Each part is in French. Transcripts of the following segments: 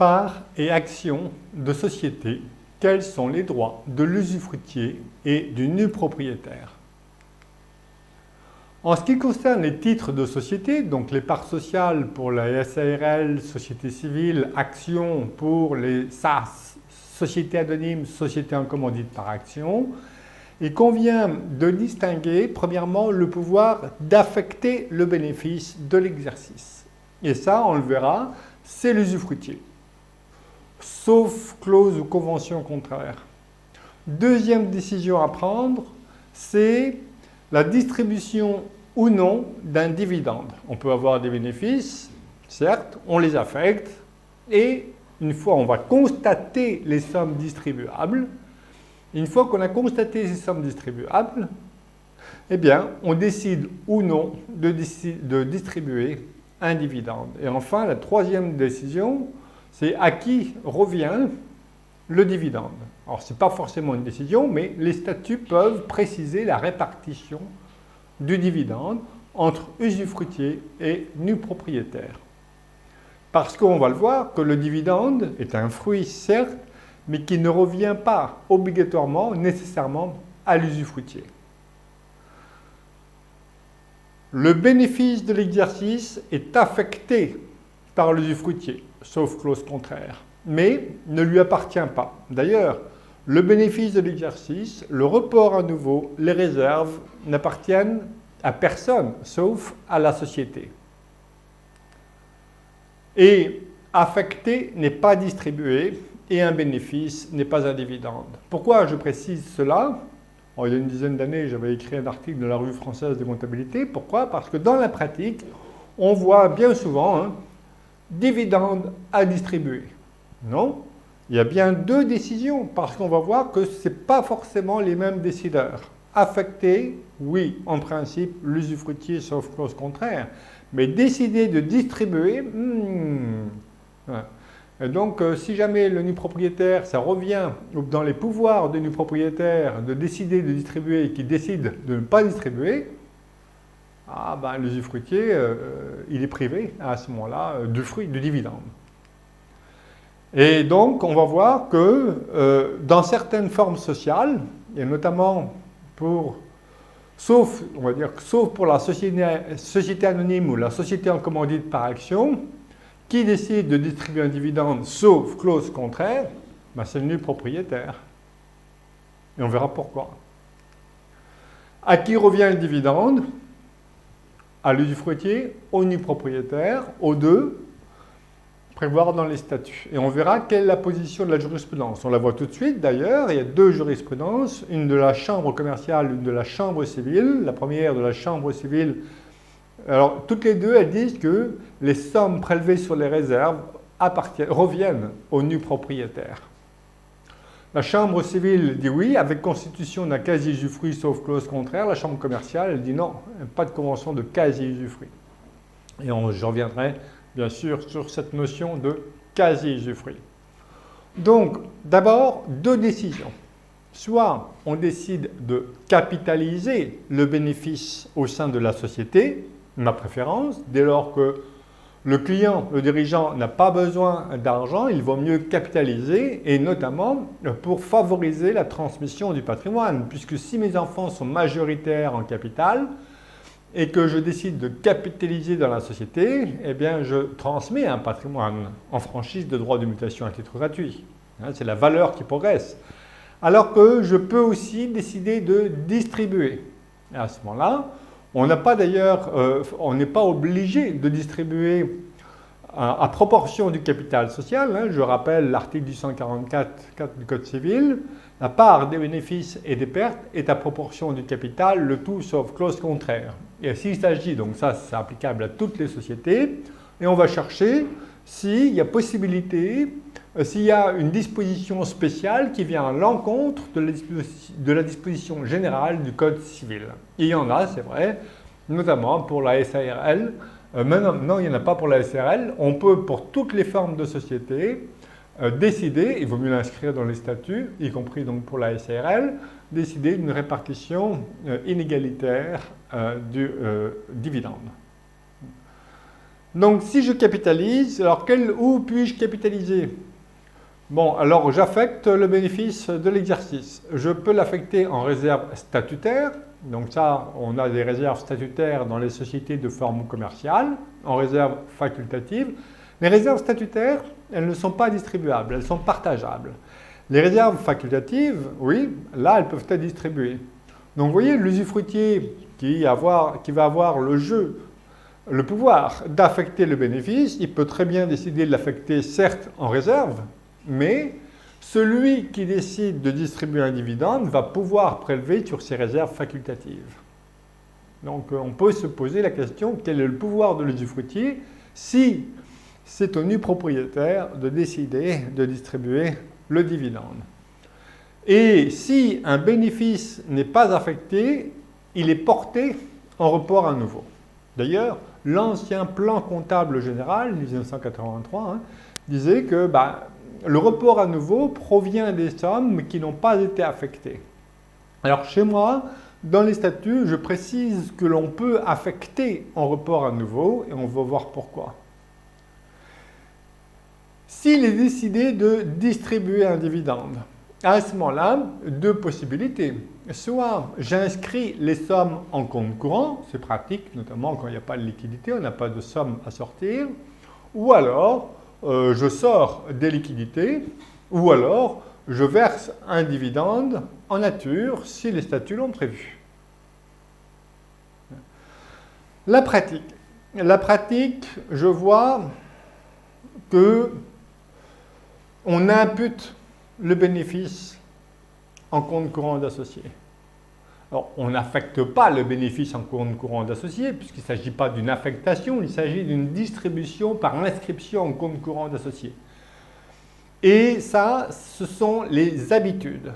Parts et actions de société, quels sont les droits de l'usufruitier et du nu propriétaire? En ce qui concerne les titres de société, donc les parts sociales pour la SARL, société civile, actions pour les SAS, société anonyme, société en commandite par action, il convient de distinguer premièrement le pouvoir d'affecter le bénéfice de l'exercice. Et ça, on le verra, c'est l'usufruitier, sauf clause ou convention contraire. Deuxième décision à prendre, c'est la distribution ou non d'un dividende. On peut avoir des bénéfices, certes, on les affecte, et une fois on va constater les sommes distribuables, une fois qu'on a constaté ces sommes distribuables, eh bien, on décide ou non de distribuer un dividende. Et enfin, la troisième décision, c'est à qui revient le dividende. Alors, ce n'est pas forcément une décision, mais les statuts peuvent préciser la répartition du dividende entre usufruitier et nu propriétaire. Parce qu'on va le voir que le dividende est un fruit, certes, mais qui ne revient pas obligatoirement, nécessairement, à l'usufruitier. Le bénéfice de l'exercice est affecté par l'usufruitier, sauf clause contraire, mais ne lui appartient pas. D'ailleurs, le bénéfice de l'exercice, le report à nouveau, les réserves n'appartiennent à personne, sauf à la société. Et affecté n'est pas distribué et un bénéfice n'est pas un dividende. Pourquoi je précise cela? Il y a une dizaine d'années, j'avais écrit un article de la Revue française de comptabilité. Pourquoi? Parce que dans la pratique, on voit bien souvent dividende à distribuer. Non, il y a bien deux décisions, parce qu'on va voir que ce n'est pas forcément les mêmes décideurs. Affecté, oui, en principe, l'usufruitier sauf clause contraire, mais décider de distribuer, Et donc, si jamais le nu propriétaire, ça revient dans les pouvoirs du nu propriétaire de décider de distribuer et qu'il décide de ne pas distribuer, l'usufruitier, il est privé à ce moment-là du fruit, du dividende. Et donc, on va voir que dans certaines formes sociales, et notamment sauf pour la société anonyme ou la société en commandite par action, qui décide de distribuer un dividende sauf clause contraire, c'est le nu propriétaire. Et on verra pourquoi. À qui revient le dividende? À l'usufruitier, au nu propriétaire, aux deux, prévoir dans les statuts. Et on verra quelle est la position de la jurisprudence. On la voit tout de suite d'ailleurs, il y a deux jurisprudences, une de la chambre commerciale, une de la chambre civile. La première de la chambre civile. Alors, toutes les deux, elles disent que les sommes prélevées sur les réserves reviennent au nu propriétaire. La chambre civile dit oui, avec constitution d'un quasi-usufruit sauf clause contraire. La chambre commerciale, elle dit non, pas de convention de quasi-usufruit. Et je reviendrai, bien sûr, sur cette notion de quasi-usufruit. Donc, d'abord, deux décisions. Soit on décide de capitaliser le bénéfice au sein de la société, ma préférence, dès lors que le client, le dirigeant n'a pas besoin d'argent, il vaut mieux capitaliser et notamment pour favoriser la transmission du patrimoine, puisque si mes enfants sont majoritaires en capital et que je décide de capitaliser dans la société, eh bien je transmets un patrimoine en franchise de droit de mutation à titre gratuit. C'est la valeur qui progresse. Alors que je peux aussi décider de distribuer. Et à ce moment-là, on n'est pas obligé de distribuer à proportion du capital social. Je rappelle l'article 144 du Code civil. La part des bénéfices et des pertes est à proportion du capital, le tout sauf clause contraire. Et s'il s'agit, donc ça c'est applicable à toutes les sociétés, et on va chercher s'il y a possibilité, s'il y a une disposition spéciale qui vient à l'encontre de la disposition générale du Code civil. Et il y en a, c'est vrai, notamment pour la SARL. Non, il n'y en a pas pour la SARL. On peut, pour toutes les formes de société, décider, il vaut mieux l'inscrire dans les statuts, y compris donc pour la SARL, décider d'une répartition inégalitaire du dividende. Donc si je capitalise, alors où puis-je capitaliser? Bon, alors j'affecte le bénéfice de l'exercice. Je peux l'affecter en réserve statutaire. Donc ça, on a des réserves statutaires dans les sociétés de forme commerciale, en réserve facultative. Les réserves statutaires, elles ne sont pas distribuables, elles sont partageables. Les réserves facultatives, oui, là, elles peuvent être distribuées. Donc vous voyez, l'usufruitier qui va avoir le pouvoir d'affecter le bénéfice, il peut très bien décider de l'affecter certes en réserve, mais celui qui décide de distribuer un dividende va pouvoir prélever sur ses réserves facultatives. Donc on peut se poser la question, quel est le pouvoir de l'usufruitier si c'est au nu propriétaire de décider de distribuer le dividende. Et si un bénéfice n'est pas affecté, il est porté en report à nouveau. D'ailleurs, l'ancien plan comptable général, 1983, disait que le report à nouveau provient des sommes qui n'ont pas été affectées. Alors chez moi, dans les statuts, je précise que l'on peut affecter en report à nouveau, et on va voir pourquoi. S'il est décidé de distribuer un dividende, à ce moment-là, deux possibilités. Soit j'inscris les sommes en compte courant, c'est pratique, notamment quand il n'y a pas de liquidité, on n'a pas de somme à sortir, ou alors je sors des liquidités, ou alors je verse un dividende en nature si les statuts l'ont prévu. La pratique, je vois que on impute le bénéfice en compte courant d'associé. Alors, on n'affecte pas le bénéfice en compte courant d'associé, puisqu'il ne s'agit pas d'une affectation, il s'agit d'une distribution par inscription en compte courant d'associé. Et ça, ce sont les habitudes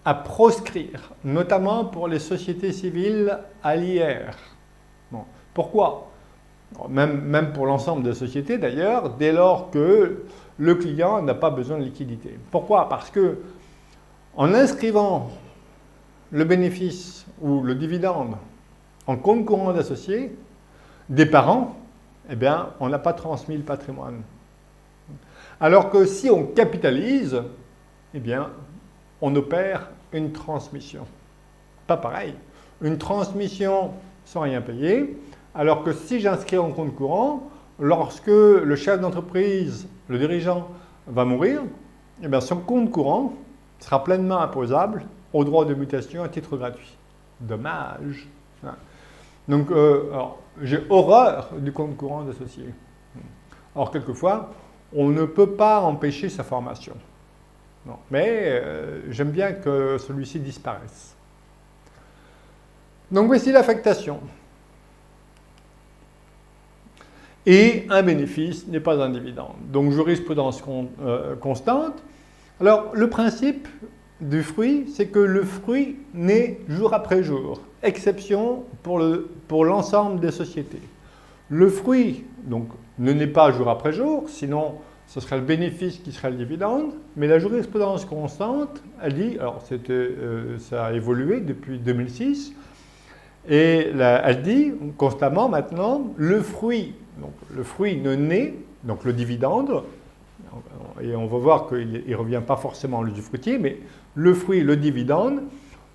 à proscrire, notamment pour les sociétés civiles à l'IR. Bon. Pourquoi? Même pour l'ensemble des sociétés d'ailleurs, dès lors que le client n'a pas besoin de liquidité. Pourquoi? Parce que en inscrivant le bénéfice ou le dividende en compte courant d'associé des parents, eh bien, on n'a pas transmis le patrimoine. Alors que si on capitalise, eh bien, on opère une transmission. Pas pareil. Une transmission sans rien payer, alors que si j'inscris en compte courant, lorsque le chef d'entreprise, le dirigeant, va mourir, eh bien, son compte courant sera pleinement imposable au droit de mutation à titre gratuit. Dommage. Donc, j'ai horreur du compte courant d'associé. Or, quelquefois, on ne peut pas empêcher sa formation. Non. Mais j'aime bien que celui-ci disparaisse. Donc, voici l'affectation. Et un bénéfice n'est pas un dividende. Donc, jurisprudence constante. Alors, le principe du fruit, c'est que le fruit naît jour après jour, exception pour l'ensemble des sociétés. Le fruit, donc, ne naît pas jour après jour, sinon ce serait le bénéfice qui serait le dividende, mais la jurisprudence constante, elle dit, alors ça a évolué depuis 2006, et elle dit constamment maintenant, le fruit ne naît, donc le dividende, et on va voir qu'il ne revient pas forcément à l'usufruitier, mais le fruit, le dividende,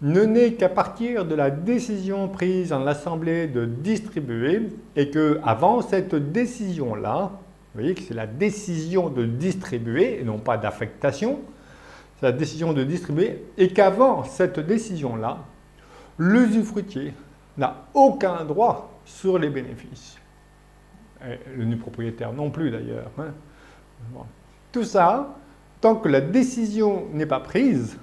ne naît qu'à partir de la décision prise en assemblée de distribuer, et qu'avant cette décision-là, vous voyez que c'est la décision de distribuer, et non pas d'affectation, c'est la décision de distribuer, et qu'avant cette décision-là, l'usufruitier n'a aucun droit sur les bénéfices. Et le nu propriétaire non plus d'ailleurs. Bon. Tout ça, tant que la décision n'est pas prise,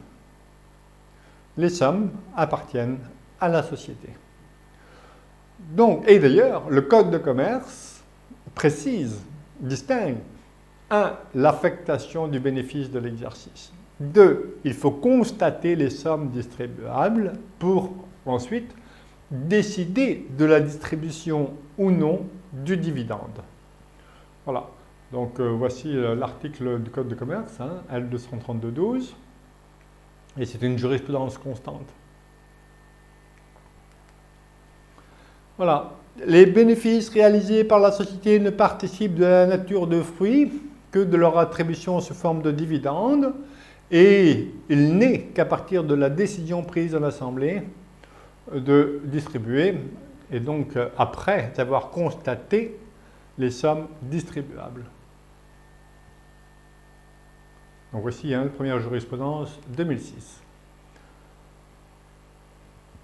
les sommes appartiennent à la société. Donc, et d'ailleurs, le Code de commerce précise, distingue 1. L'affectation du bénéfice de l'exercice. 2. Il faut constater les sommes distribuables pour ensuite décider de la distribution ou non du dividende. Voilà. Donc voici l'article du Code de commerce, L232-12, et c'est une jurisprudence constante. Voilà. Les bénéfices réalisés par la société ne participent de la nature de fruits que de leur attribution sous forme de dividendes, et il n'est qu'à partir de la décision prise en Assemblée de distribuer, et donc après avoir constaté les sommes distribuables. Donc voici une première jurisprudence 2006.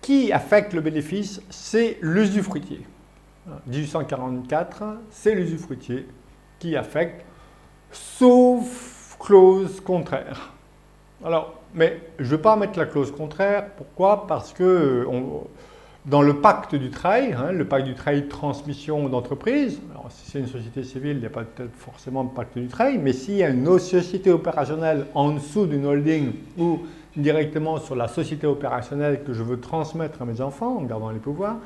Qui affecte le bénéfice? C'est l'usufruitier. 1844, c'est l'usufruitier qui affecte, sauf clause contraire. Alors, mais je ne vais pas mettre la clause contraire. Pourquoi? Parce que dans le pacte du trail, le pacte du trail transmission d'entreprise, alors si c'est une société civile, il n'y a pas peut-être forcément de pacte du trail, mais s'il y a une autre société opérationnelle en dessous d'une holding ou directement sur la société opérationnelle que je veux transmettre à mes enfants en gardant les pouvoirs,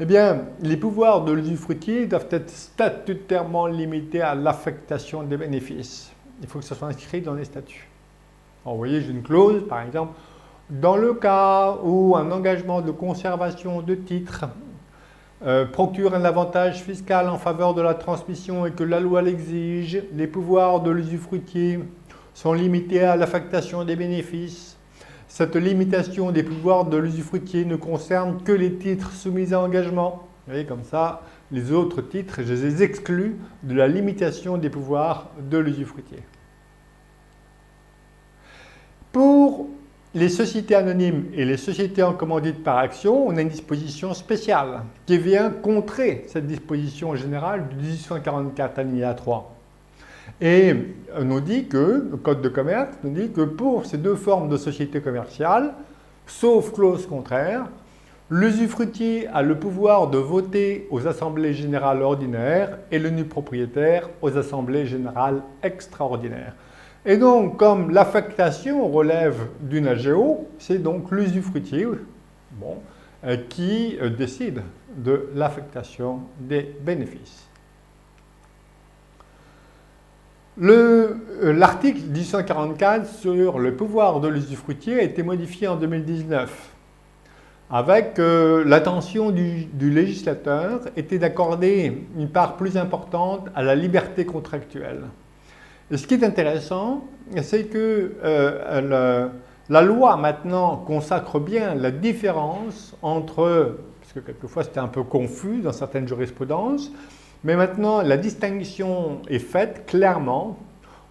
eh bien, les pouvoirs de l'usufruitier doivent être statutairement limités à l'affectation des bénéfices. Il faut que ça soit inscrit dans les statuts. Alors, vous voyez, j'ai une clause, par exemple, dans le cas où un engagement de conservation de titres procure un avantage fiscal en faveur de la transmission et que la loi l'exige, les pouvoirs de l'usufruitier sont limités à l'affectation des bénéfices. Cette limitation des pouvoirs de l'usufruitier ne concerne que les titres soumis à engagement. Vous voyez, comme ça, les autres titres, je les exclus de la limitation des pouvoirs de l'usufruitier. Pour les sociétés anonymes et les sociétés en commandite par action, on a une disposition spéciale qui vient contrer cette disposition générale de 1844 alinéa 3. Et on nous dit que, le Code de commerce nous dit que pour ces deux formes de sociétés commerciales, sauf clause contraire, l'usufruitier a le pouvoir de voter aux assemblées générales ordinaires et le nu propriétaire aux assemblées générales extraordinaires. Et donc, comme l'affectation relève d'une AGO, c'est donc l'usufruitier qui décide de l'affectation des bénéfices. L'article 1844 sur le pouvoir de l'usufruitier a été modifié en 2019 avec l'intention du législateur était d'accorder une part plus importante à la liberté contractuelle. Et ce qui est intéressant, c'est que la loi maintenant consacre bien la différence entre, parce que quelquefois c'était un peu confus dans certaines jurisprudences, mais maintenant la distinction est faite clairement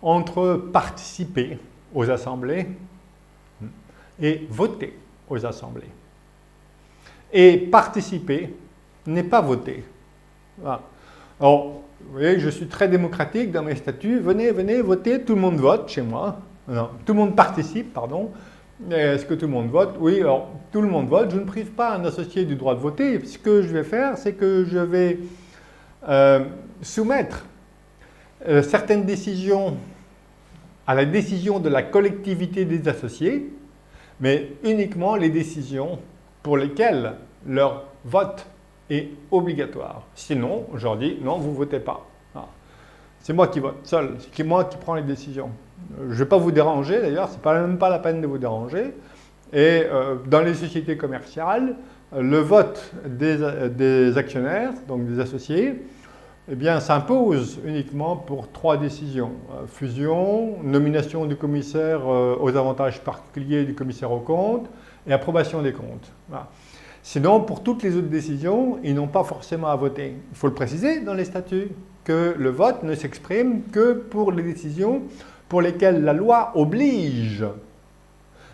entre participer aux assemblées et voter aux assemblées. Et participer n'est pas voter. Voilà. Alors, vous voyez, je suis très démocratique dans mes statuts. Venez, venez, votez, tout le monde vote chez moi. Non, tout le monde participe, pardon. Est-ce que tout le monde vote? Oui, alors, tout le monde vote. Je ne prive pas un associé du droit de voter. Ce que je vais faire, c'est que je vais soumettre certaines décisions à la décision de la collectivité des associés, mais uniquement les décisions pour lesquelles leur vote est obligatoire. Sinon, je leur dis, non, vous ne votez pas. C'est moi qui vote seul, c'est moi qui prends les décisions. Je ne vais pas vous déranger d'ailleurs, ce n'est même pas la peine de vous déranger. Et dans les sociétés commerciales, le vote des actionnaires, donc des associés, eh bien, s'impose uniquement pour 3 décisions. Fusion, nomination du commissaire aux avantages particuliers du commissaire aux comptes et approbation des comptes. Voilà. Sinon, pour toutes les autres décisions, ils n'ont pas forcément à voter. Il faut le préciser dans les statuts, que le vote ne s'exprime que pour les décisions pour lesquelles la loi oblige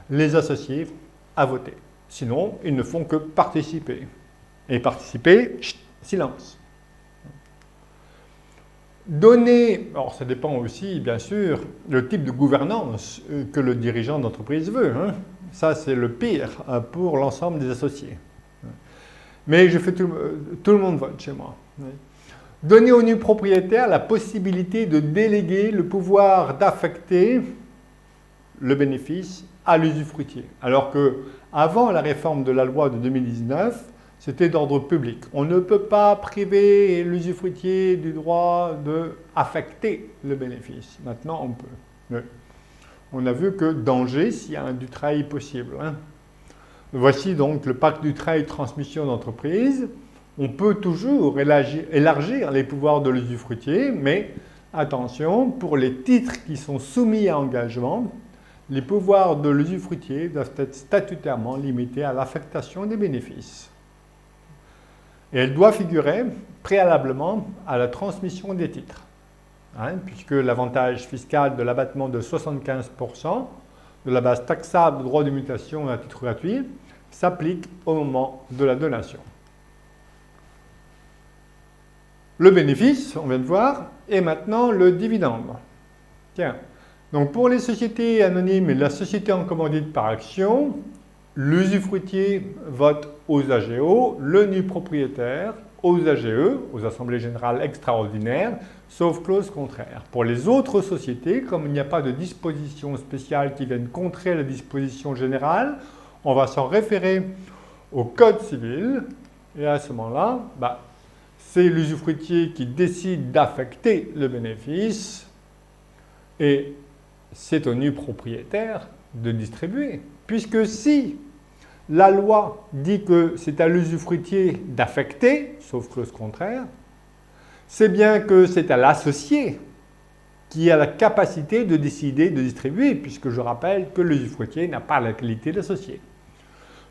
les associés à voter. Sinon, ils ne font que participer. Et participer, chut, silence. Donner, alors ça dépend aussi, bien sûr, le type de gouvernance que le dirigeant d'entreprise veut. Ça, c'est le pire pour l'ensemble des associés. Mais je fais tout le monde vote chez moi. Donner au nu propriétaire la possibilité de déléguer le pouvoir d'affecter le bénéfice à l'usufruitier. Alors qu'avant la réforme de la loi de 2019, c'était d'ordre public. On ne peut pas priver l'usufruitier du droit d'affecter le bénéfice. Maintenant, on peut. Mais on a vu que danger s'il y a un du trail possible. Voici donc le pacte du trail transmission d'entreprise. On peut toujours élargir les pouvoirs de l'usufruitier, mais attention, pour les titres qui sont soumis à engagement, les pouvoirs de l'usufruitier doivent être statutairement limités à l'affectation des bénéfices. Et elle doit figurer préalablement à la transmission des titres, puisque l'avantage fiscal de l'abattement de 75% de la base taxable de droit de mutation à titre gratuit s'applique au moment de la donation. Le bénéfice, on vient de voir, et maintenant le dividende. Tiens, donc pour les sociétés anonymes et la société en commandite par action, l'usufruitier vote aux AGO, le nu propriétaire aux AGE, aux assemblées générales extraordinaires, sauf clause contraire. Pour les autres sociétés, comme il n'y a pas de disposition spéciale qui vienne contrer la disposition générale, on va s'en référer au Code civil, et à ce moment-là, c'est l'usufruitier qui décide d'affecter le bénéfice, et c'est au nu propriétaire de distribuer. Puisque si la loi dit que c'est à l'usufruitier d'affecter, sauf clause contraire, c'est bien que c'est à l'associé qui a la capacité de décider de distribuer, puisque je rappelle que l'usufruitier n'a pas la qualité d'associé.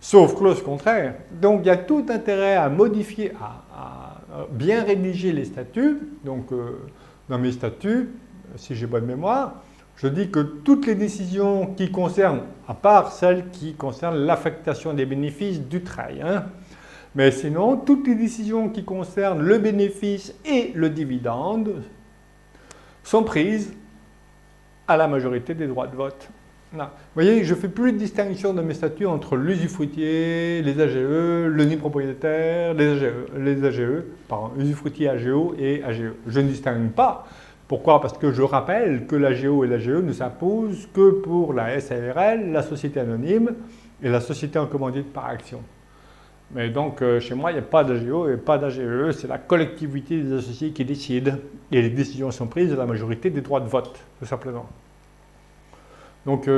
Sauf clause contraire. Donc il y a tout intérêt à modifier, à bien rédiger les statuts. Donc dans mes statuts, si j'ai bonne mémoire, je dis que toutes les décisions qui concernent, à part celles qui concernent l'affectation des bénéfices du trail, mais sinon, toutes les décisions qui concernent le bénéfice et le dividende sont prises à la majorité des droits de vote. Là. Vous voyez, je ne fais plus de distinction dans mes statuts entre l'usufruitier, les AGE, le nu propriétaire, les AGE, usufruitier AGO et AGE. Je ne distingue pas. Pourquoi? Parce que je rappelle que l'AGO et l'AGE ne s'imposent que pour la SARL, la société anonyme et la société en commandite par action. Mais donc, chez moi, il n'y a pas d'AGO et pas d'AGE, c'est la collectivité des associés qui décide. Et les décisions sont prises à la majorité des droits de vote, tout simplement. Donc,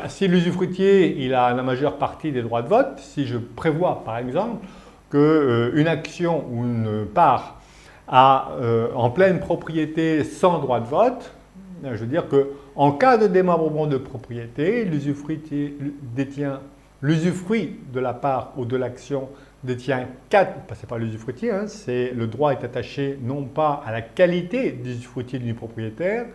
si l'usufruitier il a la majeure partie des droits de vote, si je prévois, par exemple, qu'une action ou une part en pleine propriété sans droit de vote, je veux dire qu'en cas de démembrement de propriété, l'usufruitier détient l'usufruit de la part ou de l'action détient 4, c'est pas l'usufruitier, le droit est attaché non pas à la qualité d'usufruitier du propriétaire,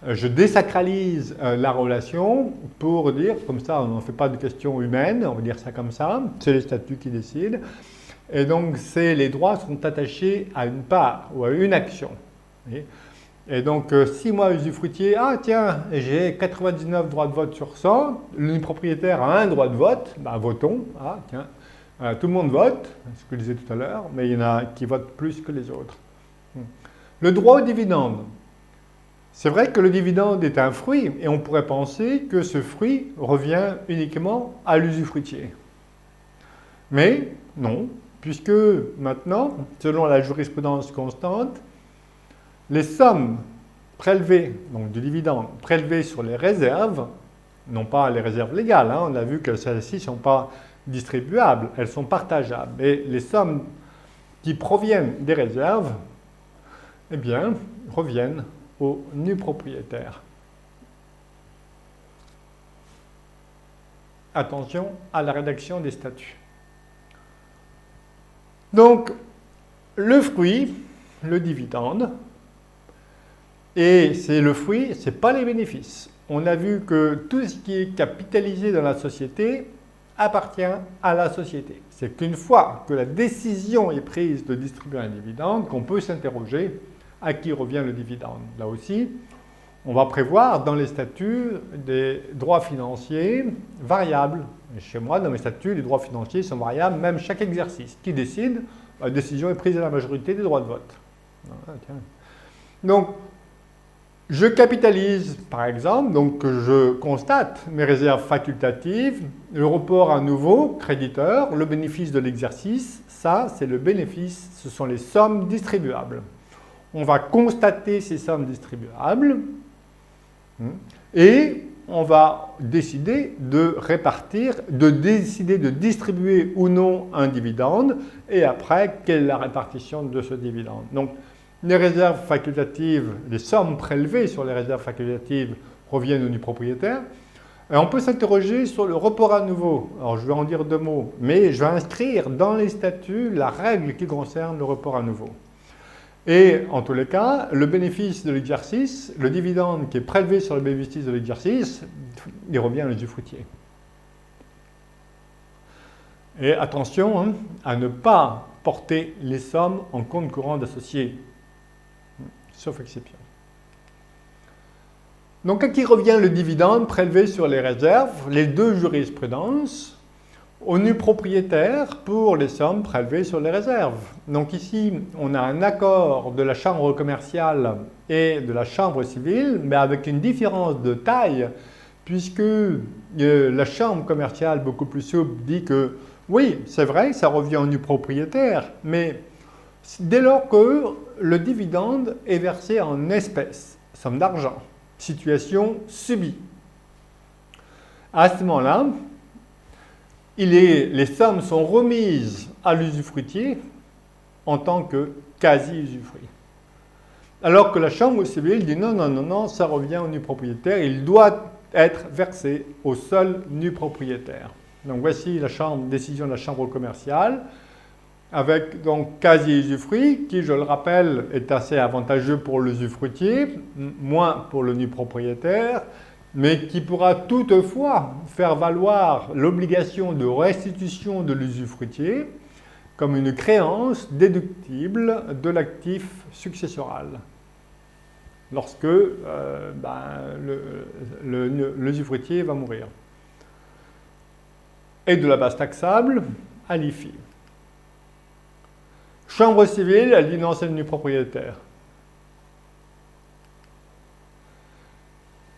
je désacralise la relation pour dire, comme ça on n'en fait pas de question humaine, on va dire ça comme ça, c'est les statuts qui décident, et donc les droits sont attachés à une part ou à une action. Et donc si moi usufruitier, j'ai 99 droits de vote sur 100, le propriétaire a un droit de vote, votons, tout le monde vote, ce que je disais tout à l'heure, mais il y en a qui votent plus que les autres. Le droit au dividende. C'est vrai que le dividende est un fruit et on pourrait penser que ce fruit revient uniquement à l'usufruitier. Mais non, puisque maintenant, selon la jurisprudence constante, les sommes prélevées, donc du dividende, prélevées sur les réserves, non pas les réserves légales, on a vu que celles-ci ne sont pas distribuables, elles sont partageables. Et les sommes qui proviennent des réserves, reviennent au nu propriétaire. Attention à la rédaction des statuts. Donc, le fruit, le dividende, et c'est le fruit, ce n'est pas les bénéfices. On a vu que tout ce qui est capitalisé dans la société appartient à la société. C'est qu'une fois que la décision est prise de distribuer un dividende, qu'on peut s'interroger à qui revient le dividende. Là aussi, on va prévoir dans les statuts des droits financiers variables. Et chez moi, dans mes statuts, les droits financiers sont variables, même chaque exercice. Qui décide? La décision est prise à la majorité des droits de vote. Donc, je capitalise, par exemple, donc je constate mes réserves facultatives, le report à nouveau, créditeur, le bénéfice de l'exercice, ça, c'est le bénéfice, ce sont les sommes distribuables. On va constater ces sommes distribuables et on va décider de répartir, de décider de distribuer ou non un dividende, et après, quelle est la répartition de ce dividende. Donc, les réserves facultatives, les sommes prélevées sur les réserves facultatives reviennent au nu propriétaire. Et on peut s'interroger sur le report à nouveau. Alors, je vais en dire deux mots, mais je vais inscrire dans les statuts la règle qui concerne le report à nouveau. Et en tous les cas, le bénéfice de l'exercice, le dividende qui est prélevé sur le bénéfice de l'exercice, il revient à l'usufruitier. Et attention à ne pas porter les sommes en compte courant d'associés, sauf exception. Donc à qui revient le dividende prélevé sur les réserves? Les deux jurisprudences. Au nu propriétaire pour les sommes prélevées sur les réserves. Donc ici, on a un accord de la chambre commerciale et de la chambre civile, mais avec une différence de taille, puisque la chambre commerciale, beaucoup plus souple, dit que oui, c'est vrai, ça revient au nu propriétaire, mais dès lors que le dividende est versé en espèces, somme d'argent, situation subie. À ce moment-là, les sommes sont remises à l'usufruitier en tant que quasi-usufruit. Alors que la chambre civile dit non, non, non, non, ça revient au nu propriétaire, il doit être versé au seul nu propriétaire. Donc voici la décision de la chambre commerciale, avec donc quasi-usufruit, qui, je le rappelle, est assez avantageux pour l'usufruitier, moins pour le nu propriétaire, mais qui pourra toutefois faire valoir l'obligation de restitution de l'usufruitier comme une créance déductible de l'actif successoral, lorsque l'usufruitier va mourir. Et de la base taxable à l'IFI. Chambre civile, elle dit non, c'est le nu propriétaire.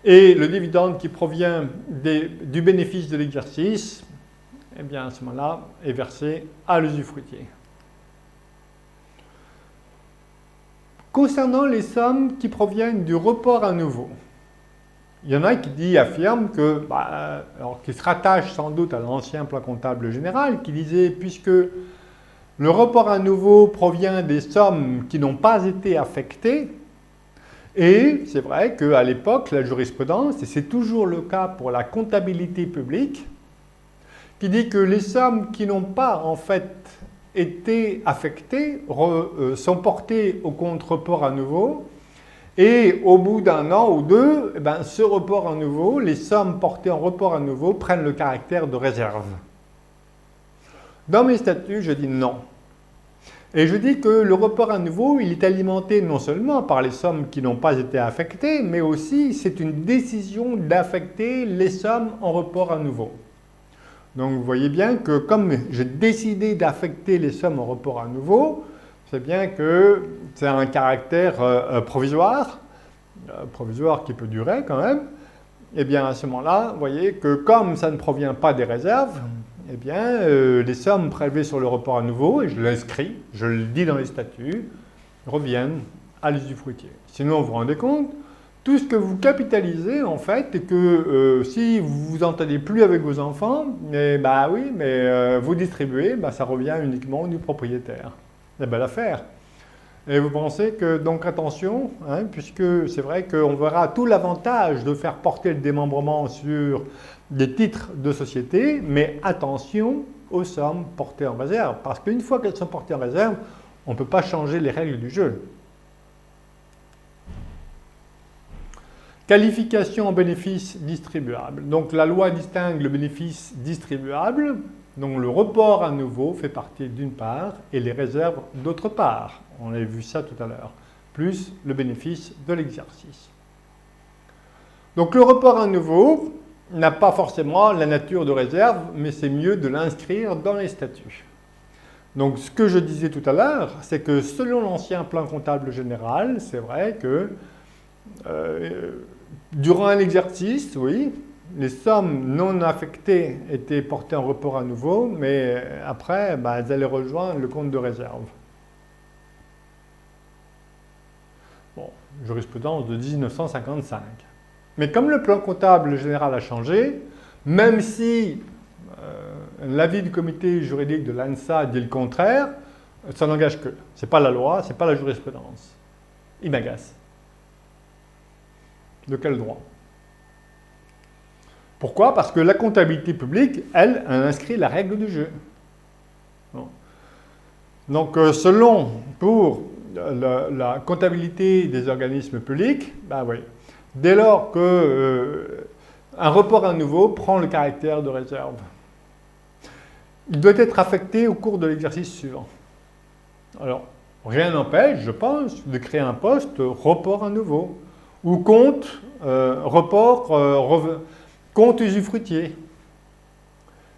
Et le dividende qui provient du bénéfice de l'exercice, eh bien à ce moment-là, est versé à l'usufruitier. Concernant les sommes qui proviennent du report à nouveau, il y en a qui affirment que, alors qui se rattachent sans doute à l'ancien plan comptable général, qui disait, puisque le report à nouveau provient des sommes qui n'ont pas été affectées, et c'est vrai qu'à l'époque, la jurisprudence, et c'est toujours le cas pour la comptabilité publique, qui dit que les sommes qui n'ont pas en fait été affectées sont portées au compte report à nouveau, et au bout d'un an ou deux, ce report à nouveau, les sommes portées en report à nouveau prennent le caractère de réserve. Dans mes statuts, je dis non. Et je dis que le report à nouveau, il est alimenté non seulement par les sommes qui n'ont pas été affectées, mais aussi c'est une décision d'affecter les sommes en report à nouveau. Donc vous voyez bien que comme j'ai décidé d'affecter les sommes en report à nouveau, c'est bien que c'est un caractère provisoire qui peut durer quand même. Et bien à ce moment-là, vous voyez que comme ça ne provient pas des réserves, eh bien, les sommes prélevées sur le report à nouveau, et je l'inscris, je le dis dans les statuts, reviennent à l'usufruitier. Sinon, vous vous rendez compte, tout ce que vous capitalisez, en fait, et que si vous vous entendez plus avec vos enfants, vous distribuez, ça revient uniquement au nu propriétaire. C'est belle affaire. Et vous pensez que, donc attention, puisque c'est vrai qu'on verra tout l'avantage de faire porter le démembrement sur des titres de société, mais attention aux sommes portées en réserve, parce qu'une fois qu'elles sont portées en réserve, on ne peut pas changer les règles du jeu. Qualification en bénéfice distribuable. Donc la loi distingue le bénéfice distribuable, donc le report à nouveau fait partie d'une part, et les réserves d'autre part. On avait vu ça tout à l'heure, plus le bénéfice de l'exercice. Donc le report à nouveau n'a pas forcément la nature de réserve, mais c'est mieux de l'inscrire dans les statuts. Donc ce que je disais tout à l'heure, c'est que selon l'ancien plan comptable général, c'est vrai que durant un exercice, oui, les sommes non affectées étaient portées en report à nouveau, mais après, elles allaient rejoindre le compte de réserve. Bon, jurisprudence de 1955. Mais comme le plan comptable général a changé, même si l'avis du comité juridique de l'ANSA dit le contraire, ça n'engage que. Ce n'est pas la loi, ce n'est pas la jurisprudence. Il m'agace. De quel droit? Pourquoi? Parce que la comptabilité publique, elle inscrit la règle du jeu. Bon. Donc, pour la comptabilité des organismes publics, ben oui, dès lors qu'un report à nouveau prend le caractère de réserve, il doit être affecté au cours de l'exercice suivant. Alors, rien n'empêche, je pense, de créer un poste report à nouveau ou compte compte usufruitier.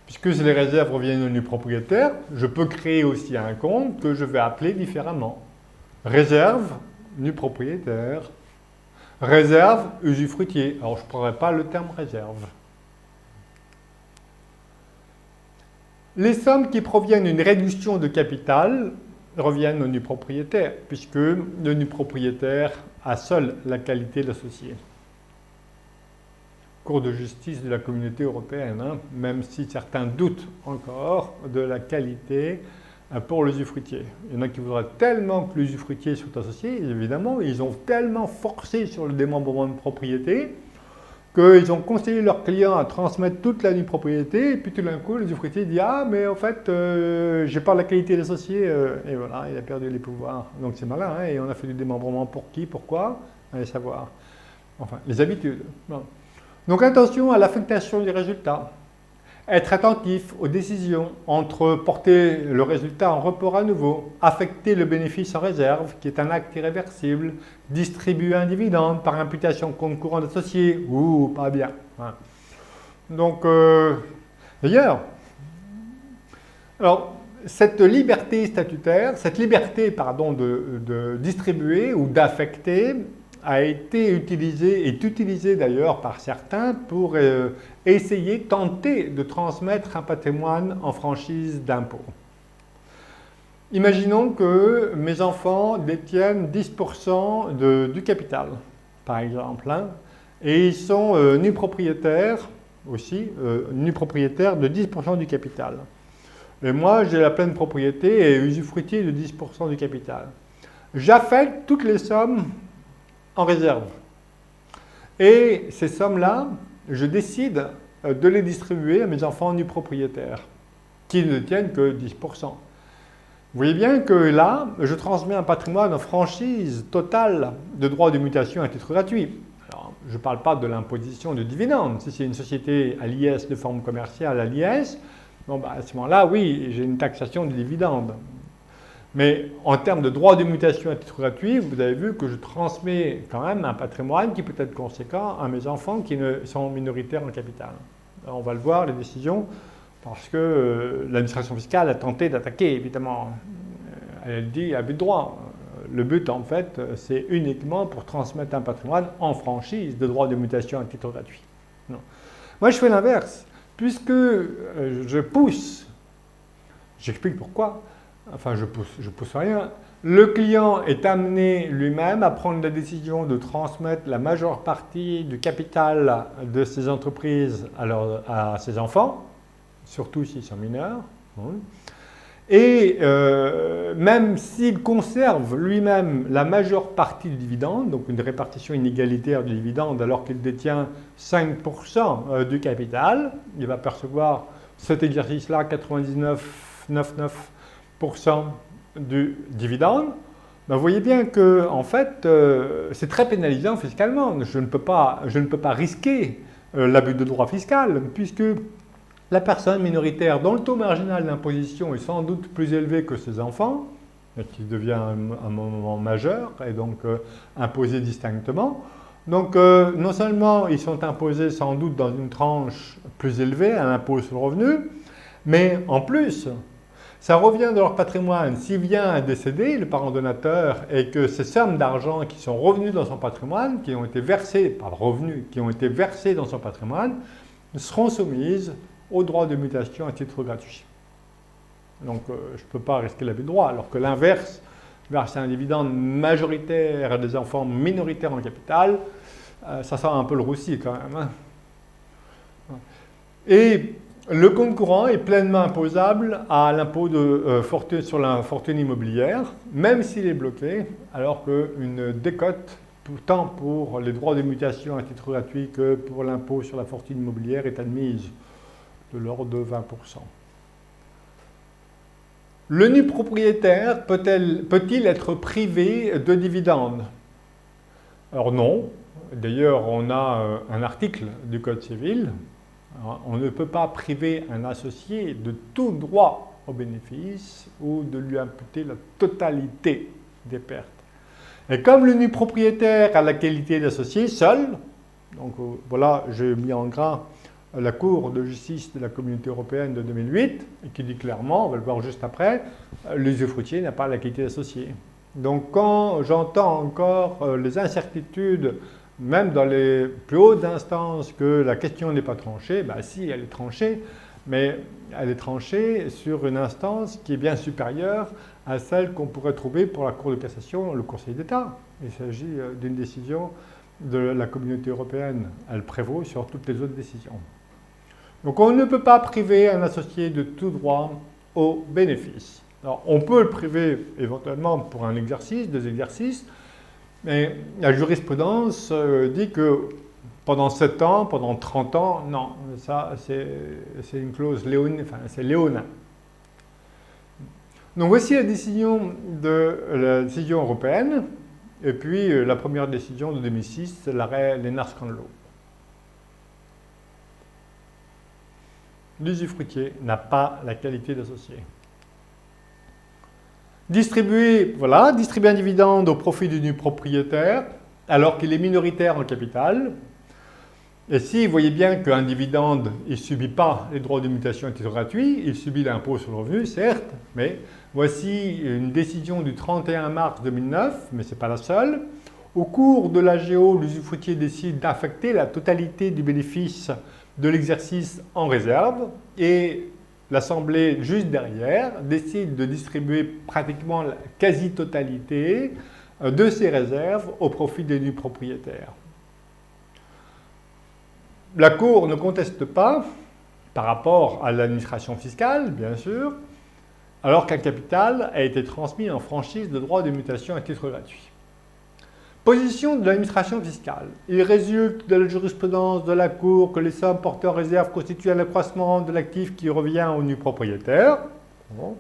Puisque les réserves reviennent au nu propriétaire, je peux créer aussi un compte que je vais appeler différemment. Réserve, nu propriétaire. Réserve, usufruitier. Alors, je ne prendrai pas le terme réserve. Les sommes qui proviennent d'une réduction de capital reviennent au nu propriétaire, puisque le nu propriétaire a seul la qualité d'associé. Cour de justice de la communauté européenne, hein, même si certains doutent encore de la qualité pour l'usufruitier. Il y en a qui voudraient tellement que l'usufruitier soit associé, évidemment, ils ont tellement forcé sur le démembrement de propriété qu'ils ont conseillé leurs clients à transmettre toute la nue propriété, et puis tout d'un coup, l'usufruitier dit « Ah, mais en fait, j'ai pas la qualité d'associé. Et voilà, il a perdu les pouvoirs. Donc c'est malin, hein, et on a fait du démembrement pour qui, pourquoi? Allez savoir. Enfin, les habitudes. Bon. Donc attention à l'affectation des résultats. Être attentif aux décisions entre porter le résultat en report à nouveau, affecter le bénéfice en réserve, qui est un acte irréversible, distribuer un dividende par imputation compte courant d'associé, ou pas bien. Voilà. Donc, d'ailleurs, alors, cette liberté statutaire, cette liberté, pardon, de distribuer ou d'affecter, est utilisé d'ailleurs par certains pour tenter de transmettre un patrimoine en franchise d'impôt. Imaginons que mes enfants détiennent 10% du capital, par exemple, hein, et ils sont nus propriétaires aussi, nus propriétaires de 10% du capital. Et moi, j'ai la pleine propriété et usufruitier de 10% du capital. J'affecte toutes les sommes en réserve. Et ces sommes-là, je décide de les distribuer à mes enfants nus propriétaires, qui ne tiennent que 10%. Vous voyez bien que là, je transmets un patrimoine en franchise totale de droits de mutation à titre gratuit. Alors, je ne parle pas de l'imposition de dividendes. Si c'est une société à l'IS de forme commerciale à l'IS, bon, bah, à ce moment-là, oui, j'ai une taxation de dividendes. Mais en termes de droits de mutation à titre gratuit, vous avez vu que je transmets quand même un patrimoine qui peut être conséquent à mes enfants qui sont minoritaires en capital. Alors, on va le voir, les décisions, parce que l'administration fiscale a tenté d'attaquer, évidemment. Elle dit abus de droit. Le but, en fait, c'est uniquement pour transmettre un patrimoine en franchise de droits de mutation à titre gratuit. Non. Moi, je fais l'inverse. Puisque je pousse, j'explique pourquoi. Enfin, je pousse rien. Le client est amené lui-même à prendre la décision de transmettre la majeure partie du capital de ses entreprises à ses enfants, surtout s'ils sont mineurs. Et même s'il conserve lui-même la majeure partie du dividende, donc une répartition inégalitaire du dividende alors qu'il détient 5% du capital, il va percevoir cet exercice-là 99,99% du dividende. Ben vous voyez bien que en fait, c'est très pénalisant fiscalement. Je ne peux pas risquer l'abus de droit fiscal puisque la personne minoritaire dont le taux marginal d'imposition est sans doute plus élevé que ses enfants, qui devient un moment majeur et donc imposé distinctement. Donc non seulement ils sont imposés sans doute dans une tranche plus élevée à l'impôt sur le revenu, mais en plus, ça revient de leur patrimoine. S'il vient à décéder, le parent donateur, et que ces sommes d'argent qui sont revenues dans son patrimoine, qui ont été versées, pas revenus, qui ont été versées dans son patrimoine, seront soumises au droit de mutation à titre gratuit. Donc, je ne peux pas risquer l'abus de droit, alors que l'inverse, verser un dividende majoritaire à des enfants minoritaires en capital, Ça sent un peu le roussi quand même. Hein. Et le compte courant est pleinement imposable à l'impôt sur la fortune immobilière, même s'il est bloqué, alors qu'une décote, tant pour les droits de mutation à titre gratuit que pour l'impôt sur la fortune immobilière, est admise de l'ordre de 20%. Le nu propriétaire peut-il être privé de dividendes? Alors non. D'ailleurs, on a un article du Code civil. Alors, on ne peut pas priver un associé de tout droit au bénéfice ou de lui imputer la totalité des pertes. Et comme le nu propriétaire a la qualité d'associé seul, donc voilà, j'ai mis en gras la Cour de justice de la Communauté européenne de 2008, et qui dit clairement, on va le voir juste après, l'usufruitier n'a pas la qualité d'associé. Donc quand j'entends encore les incertitudes, même dans les plus hautes instances, que la question n'est pas tranchée, ben si, elle est tranchée, mais elle est tranchée sur une instance qui est bien supérieure à celle qu'on pourrait trouver pour la Cour de cassation, le Conseil d'État. Il s'agit d'une décision de la Communauté européenne. Elle prévaut sur toutes les autres décisions. Donc on ne peut pas priver un associé de tout droit au bénéfice. Alors on peut le priver éventuellement pour un exercice, 2 exercices, mais la jurisprudence dit que pendant 7 ans, pendant 30 ans, non, ça c'est une clause léonine, enfin c'est léonin. Donc voici la décision européenne, et puis la première décision de 2006, c'est l'arrêt Lennart-Scanlon. L'usufruitier n'a pas la qualité d'associé. Distribuer un dividende au profit du nu propriétaire, alors qu'il est minoritaire en capital. Et si vous voyez bien qu'un dividende, il ne subit pas les droits de mutation à titre gratuit, il subit l'impôt sur le revenu, certes, mais voici une décision du 31 mars 2009, mais ce n'est pas la seule. Au cours de l'AGO, l'usufruitier décide d'affecter la totalité du bénéfice de l'exercice en réserve et l'Assemblée, juste derrière, décide de distribuer pratiquement la quasi-totalité de ces réserves au profit des nus propriétaires. La Cour ne conteste pas, par rapport à l'administration fiscale, bien sûr, alors qu'un capital a été transmis en franchise de droit de mutation à titre gratuit. Position de l'administration fiscale. Il résulte de la jurisprudence de la Cour que les sommes portées en réserve constituent un accroissement de l'actif qui revient au nu propriétaire. Bon.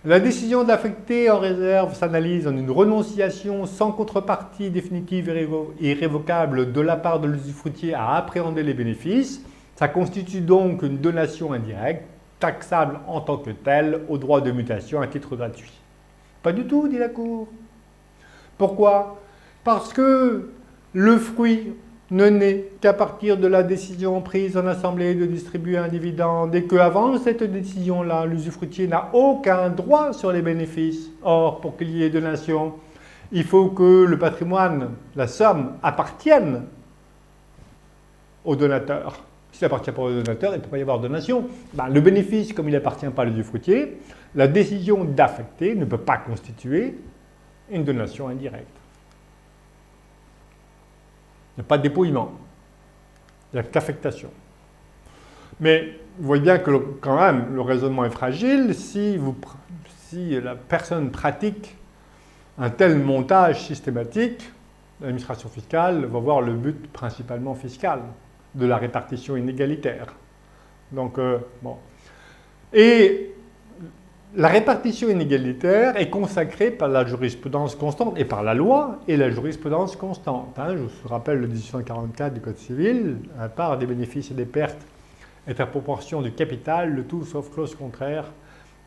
La décision d'affecter en réserve s'analyse en une renonciation sans contrepartie définitive et irrévocable de la part de l'usufruitier à appréhender les bénéfices. Ça constitue donc une donation indirecte, taxable en tant que telle au droit de mutation à titre gratuit. Pas du tout, dit la Cour. Pourquoi ? Parce que le fruit ne naît qu'à partir de la décision prise en assemblée de distribuer un dividende et qu'avant cette décision-là, l'usufruitier n'a aucun droit sur les bénéfices. Or, pour qu'il y ait donation, il faut que le patrimoine, la somme, appartienne au donateur. S'il n'appartient pas au donateur, il ne peut pas y avoir donation. Le bénéfice, comme il n'appartient pas à l'usufruitier, la décision d'affecter ne peut pas constituer une donation indirecte. Il n'y a pas de dépouillement, il n'y a qu'affectation. Mais vous voyez bien que quand même le raisonnement est fragile si la personne pratique un tel montage systématique, l'administration fiscale va voir le but principalement fiscal de la répartition inégalitaire. Donc, bon. Et la répartition inégalitaire est consacrée par la jurisprudence constante et par la loi et la jurisprudence constante. Je vous rappelle le 1844 du Code civil, la part des bénéfices et des pertes est à proportion du capital, le tout sauf clause contraire.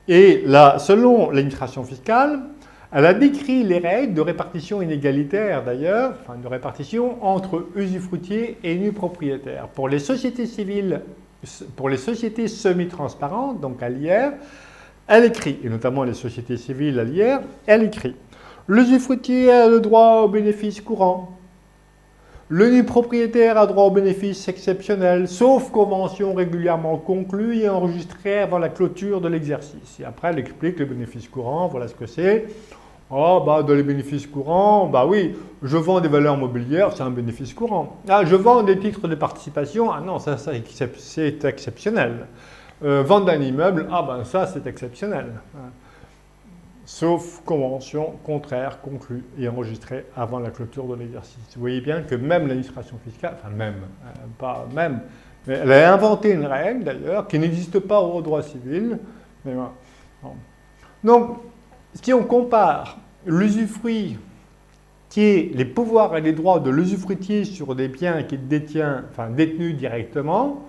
Et là, selon l'administration fiscale, elle a décrit les règles de répartition inégalitaire d'ailleurs, enfin de répartition entre usufruitiers et nus propriétaires. Pour les sociétés civiles, pour les sociétés semi-transparentes, donc à l'IR, elle écrit, et notamment les sociétés civiles à l'IR, elle écrit « L'usufruitier a le droit au bénéfice courant. Le nu propriétaire a droit au bénéfice exceptionnel, sauf convention régulièrement conclue et enregistrée avant la clôture de l'exercice. » Et après, elle explique le bénéfice courant, voilà ce que c'est. Oh, bah, dans les bénéfices courants, bah oui, je vends des valeurs mobilières, c'est un bénéfice courant. Ah, je vends des titres de participation, ah non, ça c'est exceptionnel. Vendre un immeuble, ah ben ça c'est exceptionnel. Sauf convention contraire conclue et enregistrée avant la clôture de l'exercice. Vous voyez bien que même l'administration fiscale, enfin même, pas même, mais elle a inventé une règle d'ailleurs qui n'existe pas au droit civil. Mais voilà. Donc, si on compare l'usufruit, qui est les pouvoirs et les droits de l'usufruitier sur des biens qu'il détient, enfin détenus directement,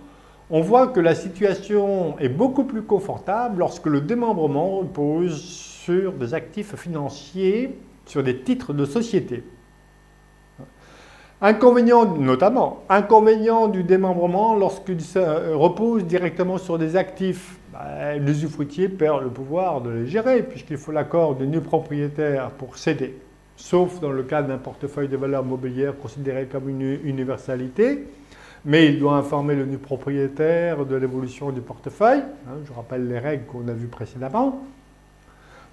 on voit que la situation est beaucoup plus confortable lorsque le démembrement repose sur des actifs financiers, sur des titres de société. Inconvénient du démembrement lorsqu'il repose directement sur des actifs. L'usufruitier perd le pouvoir de les gérer puisqu'il faut l'accord du nu propriétaire pour céder, sauf dans le cas d'un portefeuille de valeurs mobilières considéré comme une universalité. Mais il doit informer le nu propriétaire de l'évolution du portefeuille. Je rappelle les règles qu'on a vues précédemment.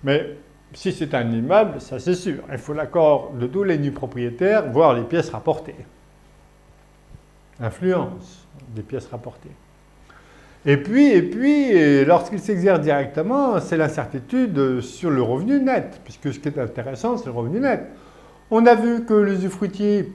Mais si c'est un immeuble, ça c'est sûr. Il faut l'accord de tous les nus propriétaires, voire les pièces rapportées. Influence des pièces rapportées. Et puis lorsqu'il s'exerce directement, c'est l'incertitude sur le revenu net, puisque ce qui est intéressant, c'est le revenu net. On a vu que l'usufruitier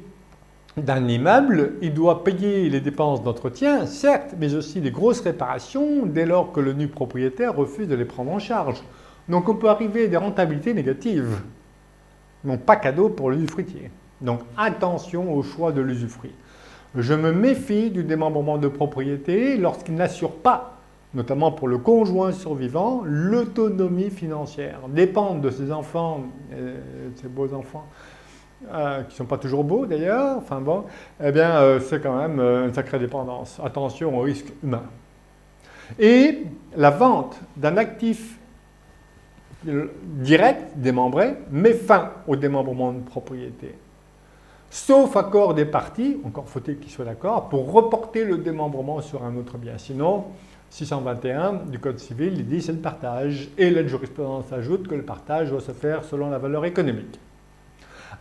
d'un immeuble, il doit payer les dépenses d'entretien, certes, mais aussi les grosses réparations dès lors que le nu propriétaire refuse de les prendre en charge. Donc on peut arriver à des rentabilités négatives, non pas cadeau pour l'usufruitier. Donc attention au choix de l'usufruit. Je me méfie du démembrement de propriété lorsqu'il n'assure pas, notamment pour le conjoint survivant, l'autonomie financière. Dépendre de ses enfants, de ses beaux enfants, qui ne sont pas toujours beaux d'ailleurs, enfin bon, eh bien c'est quand même une sacrée dépendance. Attention au risque humain. Et la vente d'un actif direct, démembré, met fin au démembrement de propriété. Sauf accord des parties, encore faut-il qu'ils soient d'accord, pour reporter le démembrement sur un autre bien. Sinon, 621 du Code civil, il dit c'est le partage. Et la jurisprudence ajoute que le partage doit se faire selon la valeur économique.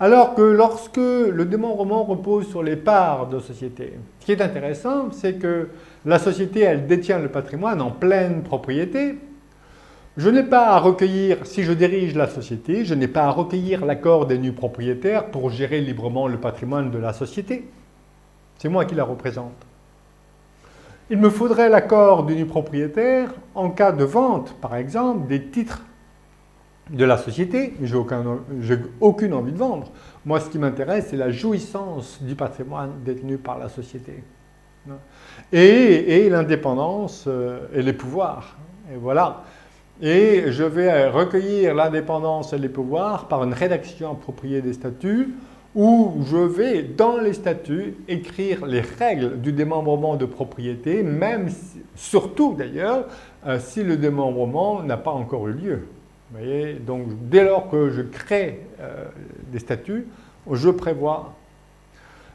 Alors que lorsque le démembrement repose sur les parts de société, ce qui est intéressant, c'est que la société, elle détient le patrimoine en pleine propriété. Je n'ai pas à recueillir, si je dirige la société, je n'ai pas à recueillir l'accord des nus propriétaires pour gérer librement le patrimoine de la société. C'est moi qui la représente. Il me faudrait l'accord du nu propriétaire en cas de vente, par exemple, des titres de la société, mais je n'ai aucune envie de vendre. Moi, ce qui m'intéresse, c'est la jouissance du patrimoine détenu par la société. Et l'indépendance et les pouvoirs. Et voilà. Et je vais recueillir l'indépendance et les pouvoirs par une rédaction appropriée des statuts où je vais, dans les statuts, écrire les règles du démembrement de propriété, même, surtout d'ailleurs, si le démembrement n'a pas encore eu lieu. Vous voyez, donc dès lors que je crée des statuts, je prévois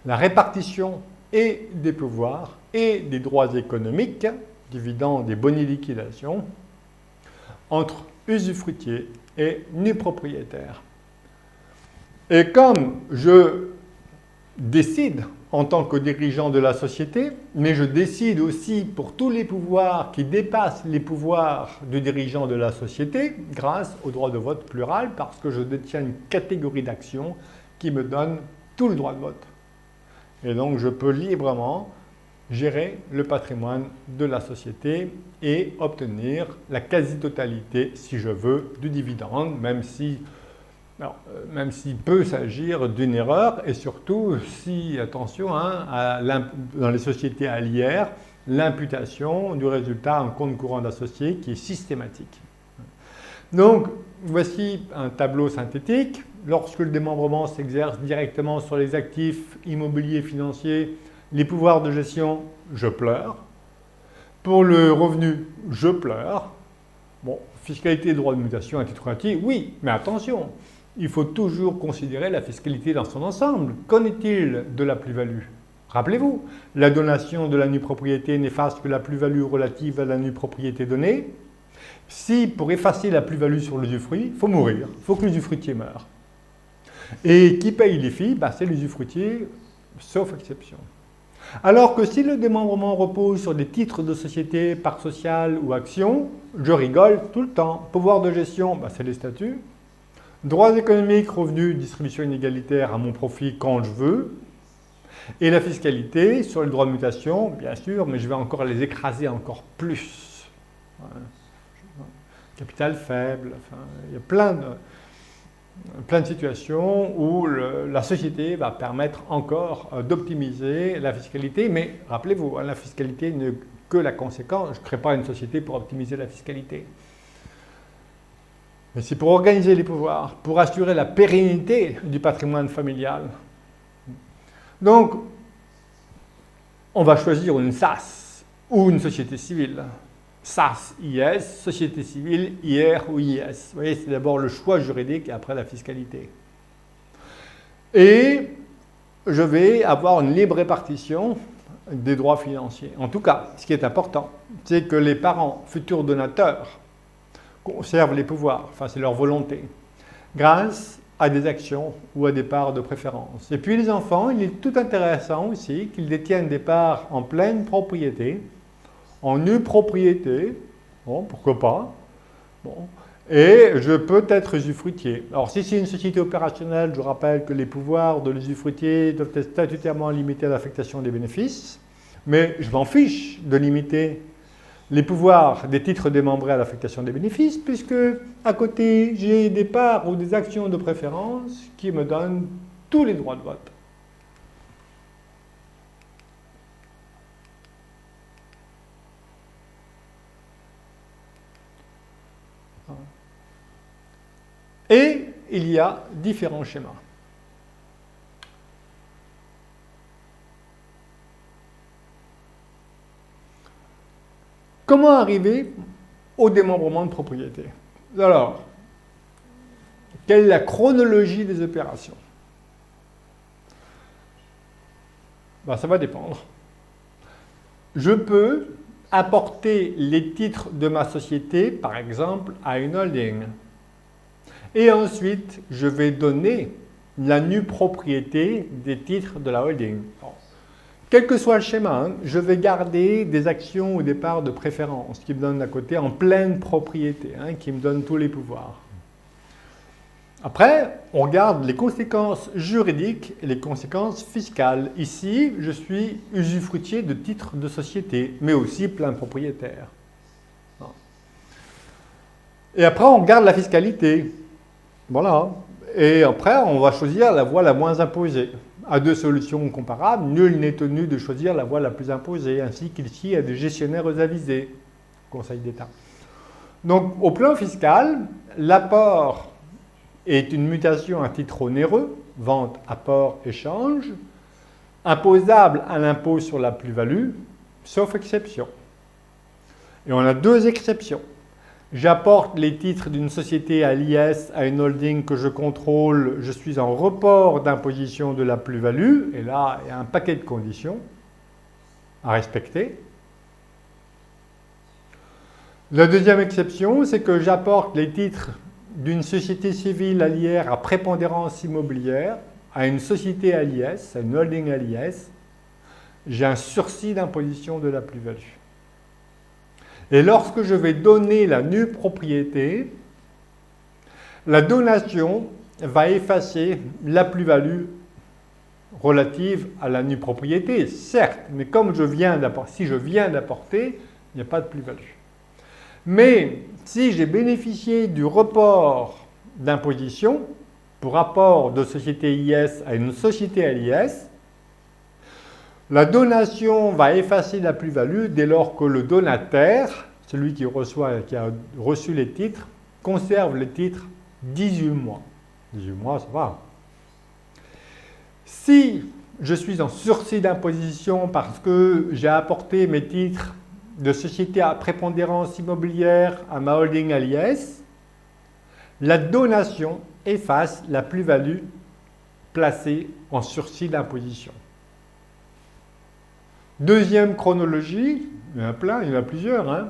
la répartition et des pouvoirs et des droits économiques, dividendes et boni liquidation, entre usufruitier et nu propriétaire. Et comme je décide en tant que dirigeant de la société, mais je décide aussi pour tous les pouvoirs qui dépassent les pouvoirs du dirigeant de la société, grâce au droit de vote plural, parce que je détiens une catégorie d'actions qui me donne tout le droit de vote. Et donc je peux librement gérer le patrimoine de la société et obtenir la quasi-totalité, si je veux, du dividende, même s'il peut s'agir d'une erreur, et surtout si, attention, dans les sociétés allières, l'imputation du résultat en compte courant d'associé qui est systématique. Donc, voici un tableau synthétique. Lorsque le démembrement s'exerce directement sur les actifs immobiliers financiers, les pouvoirs de gestion, je pleure. Pour le revenu, je pleure. Bon, fiscalité et droit de mutation à titre gratuit, oui, mais attention, il faut toujours considérer la fiscalité dans son ensemble. Qu'en est-il de la plus-value? Rappelez-vous, la donation de la nue propriété n'efface que la plus-value relative à la nue propriété donnée. Si, pour effacer la plus-value sur l'usufruit, il faut mourir, il faut que l'usufruitier meure. Et qui paye les filles? C'est l'usufruitier, sauf exception. Alors que si le démembrement repose sur des titres de société, parts sociales ou actions, je rigole tout le temps. Pouvoir de gestion, c'est les statuts. Droits économiques, revenus, distribution inégalitaire à mon profit quand je veux. Et la fiscalité, sur les droits de mutation, bien sûr, mais je vais encore les écraser encore plus. Capital faible, il y a plein de situations où la société va permettre encore d'optimiser la fiscalité, mais rappelez-vous, la fiscalité n'est que la conséquence. Je ne crée pas une société pour optimiser la fiscalité. Mais c'est pour organiser les pouvoirs, pour assurer la pérennité du patrimoine familial. Donc, on va choisir une SAS ou une société civile. SAS, IS, société civile, IR ou IS. Vous voyez, c'est d'abord le choix juridique et après la fiscalité. Et je vais avoir une libre répartition des droits financiers. En tout cas, ce qui est important, c'est que les parents, futurs donateurs, conservent les pouvoirs, c'est leur volonté, grâce à des actions ou à des parts de préférence. Et puis les enfants, il est tout intéressant aussi qu'ils détiennent des parts en pleine propriété, en nue propriété, bon, pourquoi pas, bon, et je peux être usufruitier. Alors si c'est une société opérationnelle, je rappelle que les pouvoirs de l'usufruitier doivent être statutairement limités à l'affectation des bénéfices, mais je m'en fiche de limiter les pouvoirs des titres démembrés à l'affectation des bénéfices, puisque à côté, j'ai des parts ou des actions de préférence qui me donnent tous les droits de vote. Et il y a différents schémas. Comment arriver au démembrement de propriété? Alors, quelle est la chronologie des opérations? Ça va dépendre. Je peux apporter les titres de ma société, par exemple, à une holding. Et ensuite, je vais donner la nue propriété des titres de la holding. Quel que soit le schéma, je vais garder des actions ou des parts de préférence qui me donnent à côté en pleine propriété, qui me donnent tous les pouvoirs. Après, on regarde les conséquences juridiques et les conséquences fiscales. Ici, je suis usufruitier de titres de société, mais aussi plein propriétaire. Et après, on regarde la fiscalité. Voilà. Et après, on va choisir la voie la moins imposée. À deux solutions comparables, nul n'est tenu de choisir la voie la plus imposée, ainsi qu'ici à des gestionnaires avisés, Conseil d'État. Donc, au plan fiscal, l'apport est une mutation à titre onéreux, vente, apport, échange, imposable à l'impôt sur la plus-value, sauf exception. Et on a deux exceptions. J'apporte les titres d'une société à l'IS, à une holding que je contrôle, je suis en report d'imposition de la plus-value, et là, il y a un paquet de conditions à respecter. La deuxième exception, c'est que j'apporte les titres d'une société civile à l'IR à prépondérance immobilière, à une société à l'IS, à une holding à l'IS, j'ai un sursis d'imposition de la plus-value. Et lorsque je vais donner la nue propriété, la donation va effacer la plus-value relative à la nue propriété, certes, mais comme si je viens d'apporter, il n'y a pas de plus-value. Mais si j'ai bénéficié du report d'imposition pour rapport de société IS à une société à l'IS, la donation va effacer la plus-value dès lors que le donataire, celui qui a reçu les titres, conserve les titres 18 mois. 18 mois, ça va. Si je suis en sursis d'imposition parce que j'ai apporté mes titres de société à prépondérance immobilière à ma holding à l'IS, la donation efface la plus-value placée en sursis d'imposition. Deuxième chronologie, il y en a plein, il y en a plusieurs.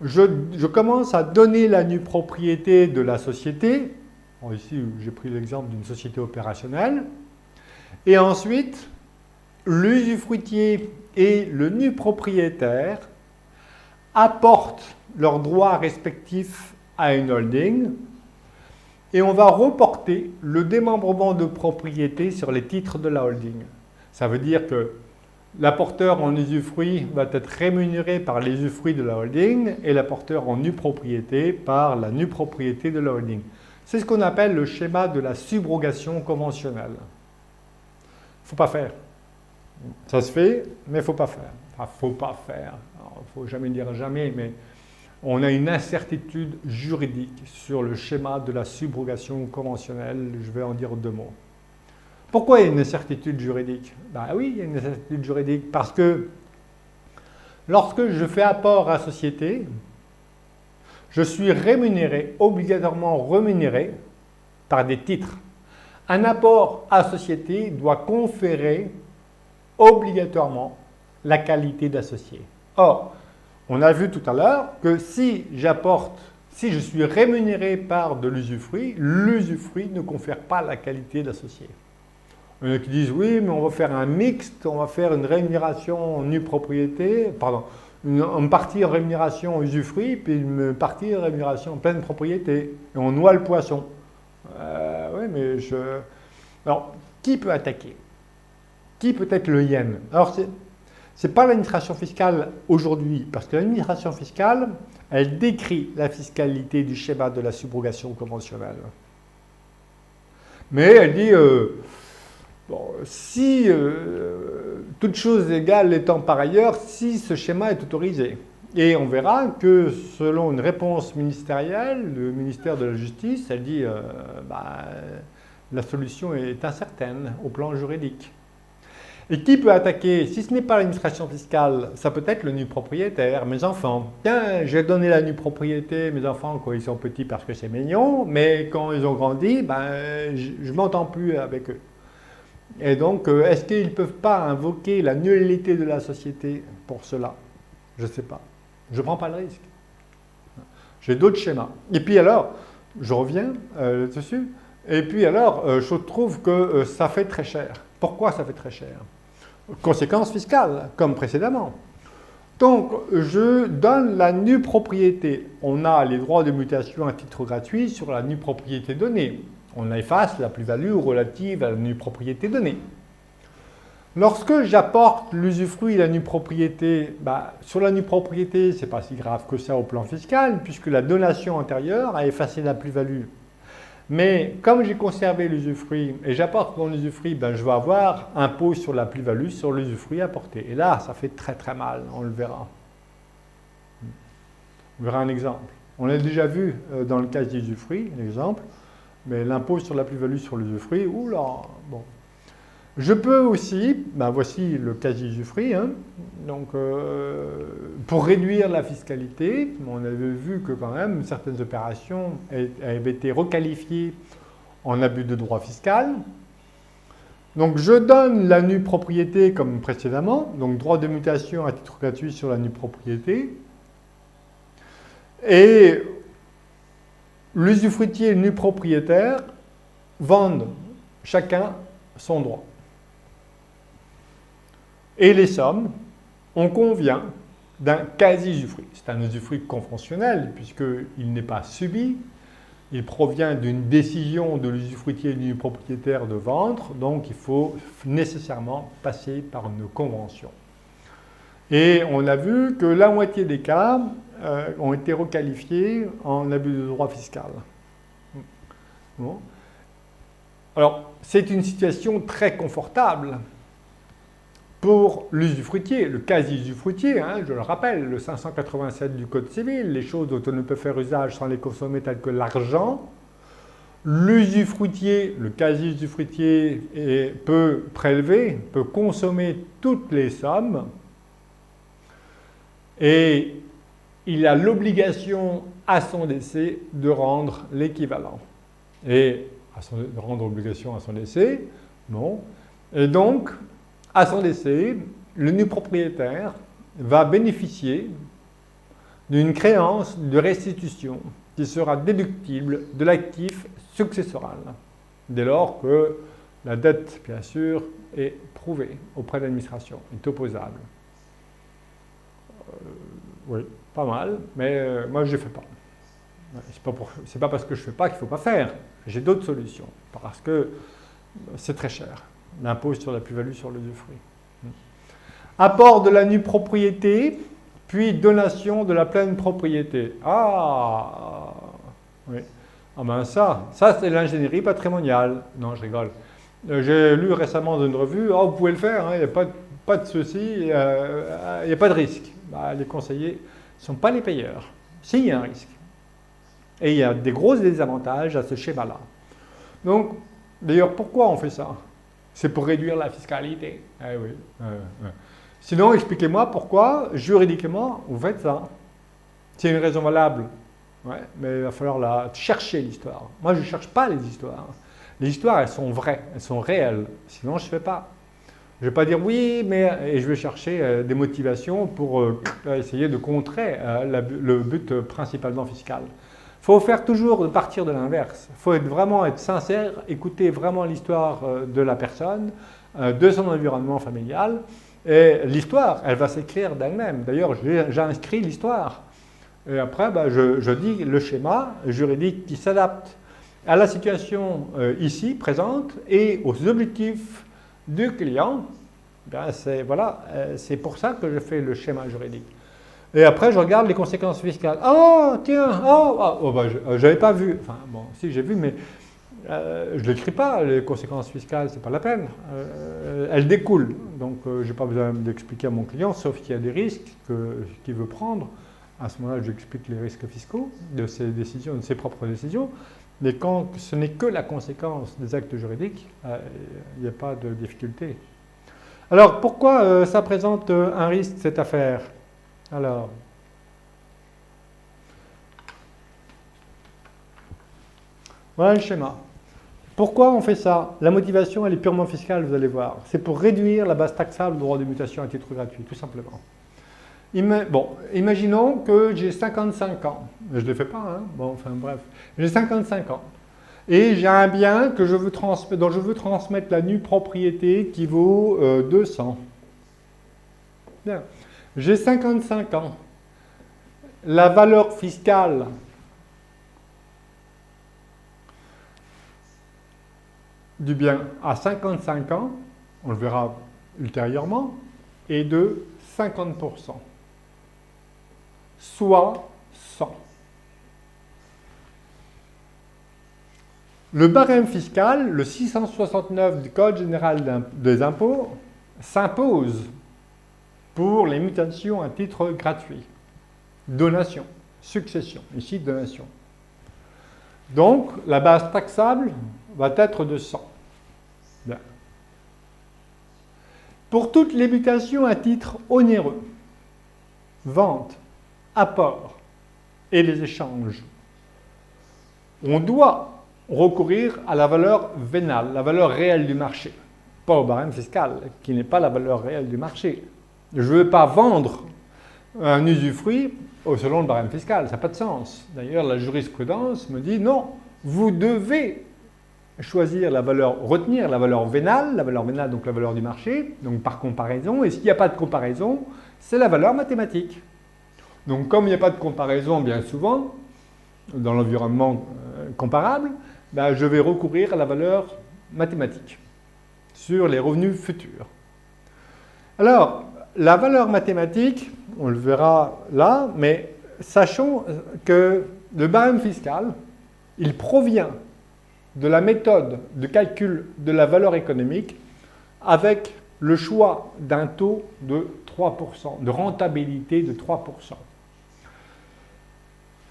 je commence à donner la nue propriété de la société. Bon, ici, j'ai pris l'exemple d'une société opérationnelle. Et ensuite, l'usufruitier et le nu propriétaire apportent leurs droits respectifs à une holding et on va reporter le démembrement de propriété sur les titres de la holding. Ça veut dire que l'apporteur en usufruit va être rémunéré par l'usufruit de la holding et l'apporteur en nue propriété par la nue propriété de la holding. C'est ce qu'on appelle le schéma de la subrogation conventionnelle. Il ne faut pas faire. Ça se fait, mais il ne faut pas faire. Enfin, il ne faut pas faire. Il ne faut jamais dire jamais, mais on a une incertitude juridique sur le schéma de la subrogation conventionnelle. Je vais en dire deux mots. Pourquoi il y a une incertitude juridique? Ben oui, il y a une incertitude juridique parce que lorsque je fais apport à la société, je suis rémunéré, obligatoirement rémunéré, par des titres. Un apport à la société doit conférer obligatoirement la qualité d'associé. Or, on a vu tout à l'heure que si je suis rémunéré par de l'usufruit, l'usufruit ne confère pas la qualité d'associé. Il y en a qui disent oui, mais on va faire un mixte, on va faire une rémunération en nue propriété, pardon, une partie en rémunération en usufruit, puis une partie en rémunération en pleine propriété. Et on noie le poisson. Oui, mais alors, qui peut attaquer? Qui peut être le yen? Alors, ce n'est pas l'administration fiscale aujourd'hui, parce que l'administration fiscale, elle décrit la fiscalité du schéma de la subrogation conventionnelle. Mais elle dit, bon, si, toute chose égale étant par ailleurs, si ce schéma est autorisé. Et on verra que selon une réponse ministérielle, le ministère de la Justice, elle dit, la solution est incertaine au plan juridique. Et qui peut attaquer? Si ce n'est pas l'administration fiscale, ça peut être le nu propriétaire, mes enfants. Tiens, j'ai donné la nue propriété, mes enfants, quand ils sont petits parce que c'est mignon, mais quand ils ont grandi, je ne m'entends plus avec eux. Et donc, est-ce qu'ils ne peuvent pas invoquer la nullité de la société pour cela? Je ne sais pas. Je ne prends pas le risque. J'ai d'autres schémas. Et puis alors, je reviens dessus, et puis alors, je trouve que ça fait très cher. Pourquoi ça fait très cher? Conséquences fiscales, comme précédemment. Donc, je donne la nue propriété. On a les droits de mutation à titre gratuit sur la nue propriété donnée. On efface la plus-value relative à la nue propriété donnée. Lorsque j'apporte l'usufruit et la nue propriété, sur la nue propriété, ce n'est pas si grave que ça au plan fiscal, puisque la donation antérieure a effacé la plus-value. Mais comme j'ai conservé l'usufruit et j'apporte mon usufruit, je vais avoir impôt sur la plus-value sur l'usufruit apporté. Et là, ça fait très très mal, on le verra. On verra un exemple. On l'a déjà vu dans le cas d'usufruit, l'exemple, mais l'impôt sur la plus-value sur l'usufruit, oula, bon. Je peux aussi, voici le cas d'usufruit, donc pour réduire la fiscalité, on avait vu que quand même certaines opérations avaient été requalifiées en abus de droit fiscal. Donc je donne la nue propriété comme précédemment, donc droit de mutation à titre gratuit sur la nue propriété, et l'usufruitier et le nu propriétaire vendent chacun son droit. Et les sommes, on convient d'un quasi-usufruit. C'est un usufruit conventionnel, puisqu'il n'est pas subi, il provient d'une décision de l'usufruitier et du propriétaire de vendre, donc il faut nécessairement passer par une convention. Et on a vu que la moitié des cas ont été requalifiés en abus de droit fiscal. Bon. Alors, c'est une situation très confortable pour l'usufruitier, le quasi-usufruitier, je le rappelle, le 587 du Code civil, les choses dont on ne peut faire usage sans les consommer telles que l'argent. L'usufruitier, le quasi-usufruitier, peut prélever, peut consommer toutes les sommes et il a l'obligation à son décès de rendre l'équivalent. Et de rendre obligation à son décès, non. Et donc, à son décès, le nu propriétaire va bénéficier d'une créance de restitution qui sera déductible de l'actif successoral, dès lors que la dette, bien sûr, est prouvée auprès de l'administration, est opposable. Oui, pas mal, mais moi je ne fais pas. C'est pas parce que je ne fais pas qu'il ne faut pas faire. J'ai d'autres solutions, parce que c'est très cher, l'impôt sur la plus-value sur l'usufruit. Apport de la nue propriété, puis donation de la pleine propriété. Ah, oui. Ah ben ça c'est l'ingénierie patrimoniale. Non, je rigole. J'ai lu récemment dans une revue, oh, vous pouvez le faire, il n'y a pas de souci, il n'y a pas de risque. Bah, les conseillers ne sont pas les payeurs. Si, il y a un risque. Et il y a des gros désavantages à ce schéma-là. Donc, d'ailleurs, pourquoi on fait ça? C'est pour réduire la fiscalité. Eh oui. Sinon, expliquez-moi pourquoi, juridiquement, vous faites ça. C'est une raison valable. Ouais, mais il va falloir chercher l'histoire. Moi, je ne cherche pas les histoires. Les histoires, elles sont vraies, elles sont réelles. Sinon, je ne fais pas. Je ne vais pas dire oui, mais et je vais chercher des motivations pour essayer de contrer le but principalement fiscal. Il faut faire toujours partir de l'inverse. Il faut vraiment être sincère, écouter vraiment l'histoire de la personne, de son environnement familial. Et l'histoire, elle va s'écrire d'elle-même. D'ailleurs, j'ai inscrit l'histoire. Et après, je dis le schéma juridique qui s'adapte à la situation ici, présente, et aux objectifs du client. C'est pour ça que je fais le schéma juridique. Et après, je regarde les conséquences fiscales. Oh, tiens, j'avais pas vu. Enfin, bon, si, j'ai vu, mais je ne l'écris pas, les conséquences fiscales, c'est pas la peine. Elles découlent. Donc, je n'ai pas besoin d'expliquer à mon client, sauf qu'il y a des risques qu'il veut prendre. À ce moment-là, j'explique les risques fiscaux de ses décisions, de ses propres décisions. Mais quand ce n'est que la conséquence des actes juridiques, il n'y a pas de difficulté. Alors, pourquoi ça présente un risque, cette affaire? Alors, voilà le schéma. Pourquoi on fait ça? La motivation, elle est purement fiscale, vous allez voir. C'est pour réduire la base taxable du droit de mutation à titre gratuit, tout simplement. Imaginons que j'ai 55 ans. Je ne le fais pas, hein. Bon, enfin bref. J'ai 55 ans. Et j'ai un bien dont je veux transmettre la nue propriété qui vaut 200. Bien. J'ai 55 ans. La valeur fiscale du bien à 55 ans, on le verra ultérieurement, est de 50%. Soit 100. Le barème fiscal, le 669 du Code général des impôts, s'impose pour les mutations à titre gratuit. Donation, succession, ici donation. Donc, la base taxable va être de 100. Bien. Pour toutes les mutations à titre onéreux, vente, apport et les échanges, on doit recourir à la valeur vénale, la valeur réelle du marché, pas au barème fiscal, qui n'est pas la valeur réelle du marché. Je ne veux pas vendre un usufruit selon le barème fiscal, ça n'a pas de sens. D'ailleurs, la jurisprudence me dit non, vous devez choisir la valeur, retenir la valeur vénale donc la valeur du marché, donc par comparaison, et s'il n'y a pas de comparaison, c'est la valeur mathématique. Donc comme il n'y a pas de comparaison bien souvent, dans l'environnement comparable, je vais recourir à la valeur mathématique sur les revenus futurs. Alors, la valeur mathématique, on le verra là, mais sachons que le barème fiscal, il provient de la méthode de calcul de la valeur économique avec le choix d'un taux de 3%, de rentabilité de 3%.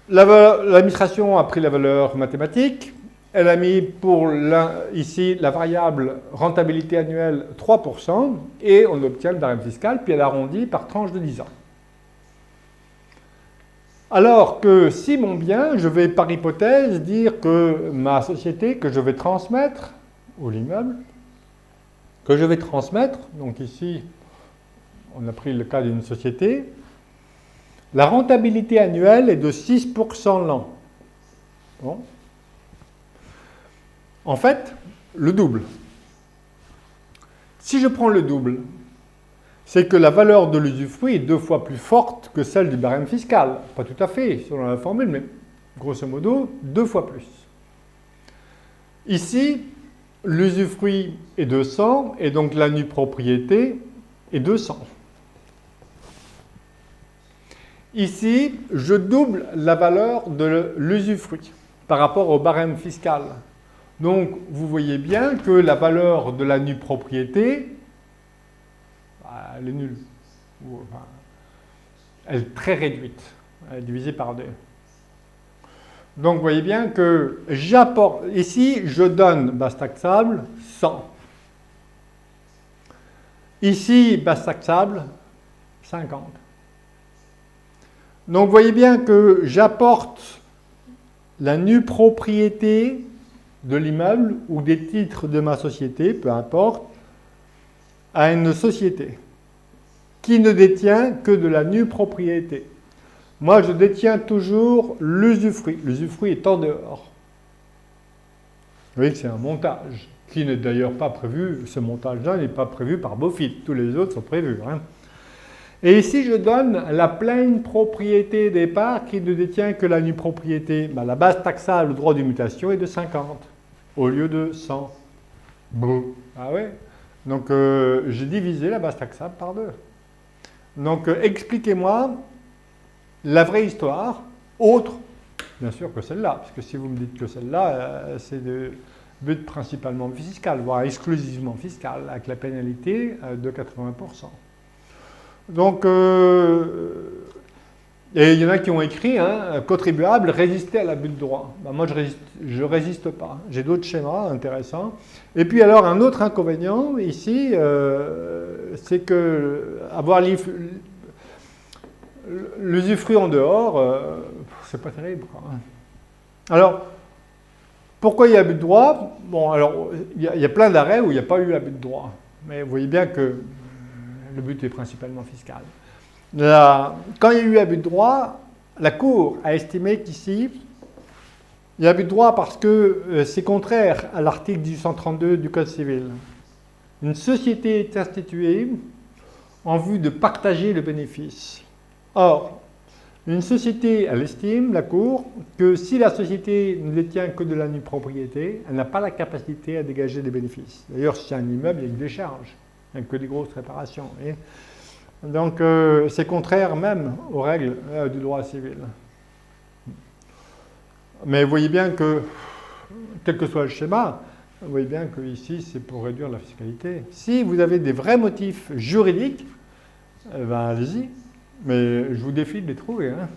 L'administration a pris la valeur mathématique, elle a mis pour ici la variable rentabilité annuelle 3% et on obtient le barème fiscal, puis elle arrondit par tranche de 10 ans. Alors que si mon bien, je vais par hypothèse dire que ma société que je vais transmettre, ou l'immeuble, que je vais transmettre, donc ici on a pris le cas d'une société, La rentabilité annuelle est de 6% l'an. Bon. En fait, le double. Si je prends le double, c'est que la valeur de l'usufruit est 2 fois plus forte que celle du barème fiscal. Pas tout à fait, selon la formule, mais grosso modo, 2 fois plus. Ici, l'usufruit est 200 et donc la nue propriété est 200. Ici, je double la valeur de l'usufruit par rapport au barème fiscal. Donc, vous voyez bien que la valeur de la nue propriété, elle est nulle. Enfin, elle est très réduite. Elle est divisée par 2. Donc, vous voyez bien que j'apporte... Ici, je donne base taxable 100. Ici, base taxable 50. Donc, vous voyez bien que j'apporte la nue propriété de l'immeuble ou des titres de ma société, peu importe, à une société qui ne détient que de la nue propriété. Moi, je détiens toujours l'usufruit. L'usufruit est en dehors. Vous voyez que c'est un montage qui n'est d'ailleurs pas prévu. Ce montage-là n'est pas prévu par BOFIT. Tous les autres sont prévus. Hein. Et ici, je donne la pleine propriété des parts qui ne détient que la nue propriété. Ben, la base taxable, le droit de mutation, est de 50 au lieu de 100. Bon. Ah ouais. Donc, j'ai divisé la base taxable par 2. Donc, expliquez-moi la vraie histoire, autre, bien sûr, que celle-là. Parce que si vous me dites que celle-là, c'est de but principalement fiscal, voire exclusivement fiscal, avec la pénalité de 80%. Donc, et il y en a qui ont écrit, hein, contribuable, résister à l'abus de droit. Ben, moi, je résiste pas. J'ai d'autres schémas intéressants. Et puis alors, un autre inconvénient ici, c'est que avoir l'usufruit en dehors, c'est pas terrible, quoi. Alors, pourquoi il y a abus de droit? Bon, alors, il y a plein d'arrêts où il n'y a pas eu abus de droit. Mais vous voyez bien que le but est principalement fiscal. Quand il y a eu abus de droit, la Cour a estimé qu'ici, il y a abus de droit parce que c'est contraire à l'article 1832 du Code civil. Une société est instituée en vue de partager le bénéfice. Or, une société, elle estime, la Cour, que si la société ne détient que de la nue propriété, elle n'a pas la capacité à dégager des bénéfices. D'ailleurs, si c'est un immeuble, il y a que des charges, il n'y a que des grosses réparations. Et donc, c'est contraire même aux règles du droit civil. Mais vous voyez bien que, quel que soit le schéma, vous voyez bien que ici, c'est pour réduire la fiscalité. Si vous avez des vrais motifs juridiques, ben allez-y. Mais je vous défie de les trouver. Hein.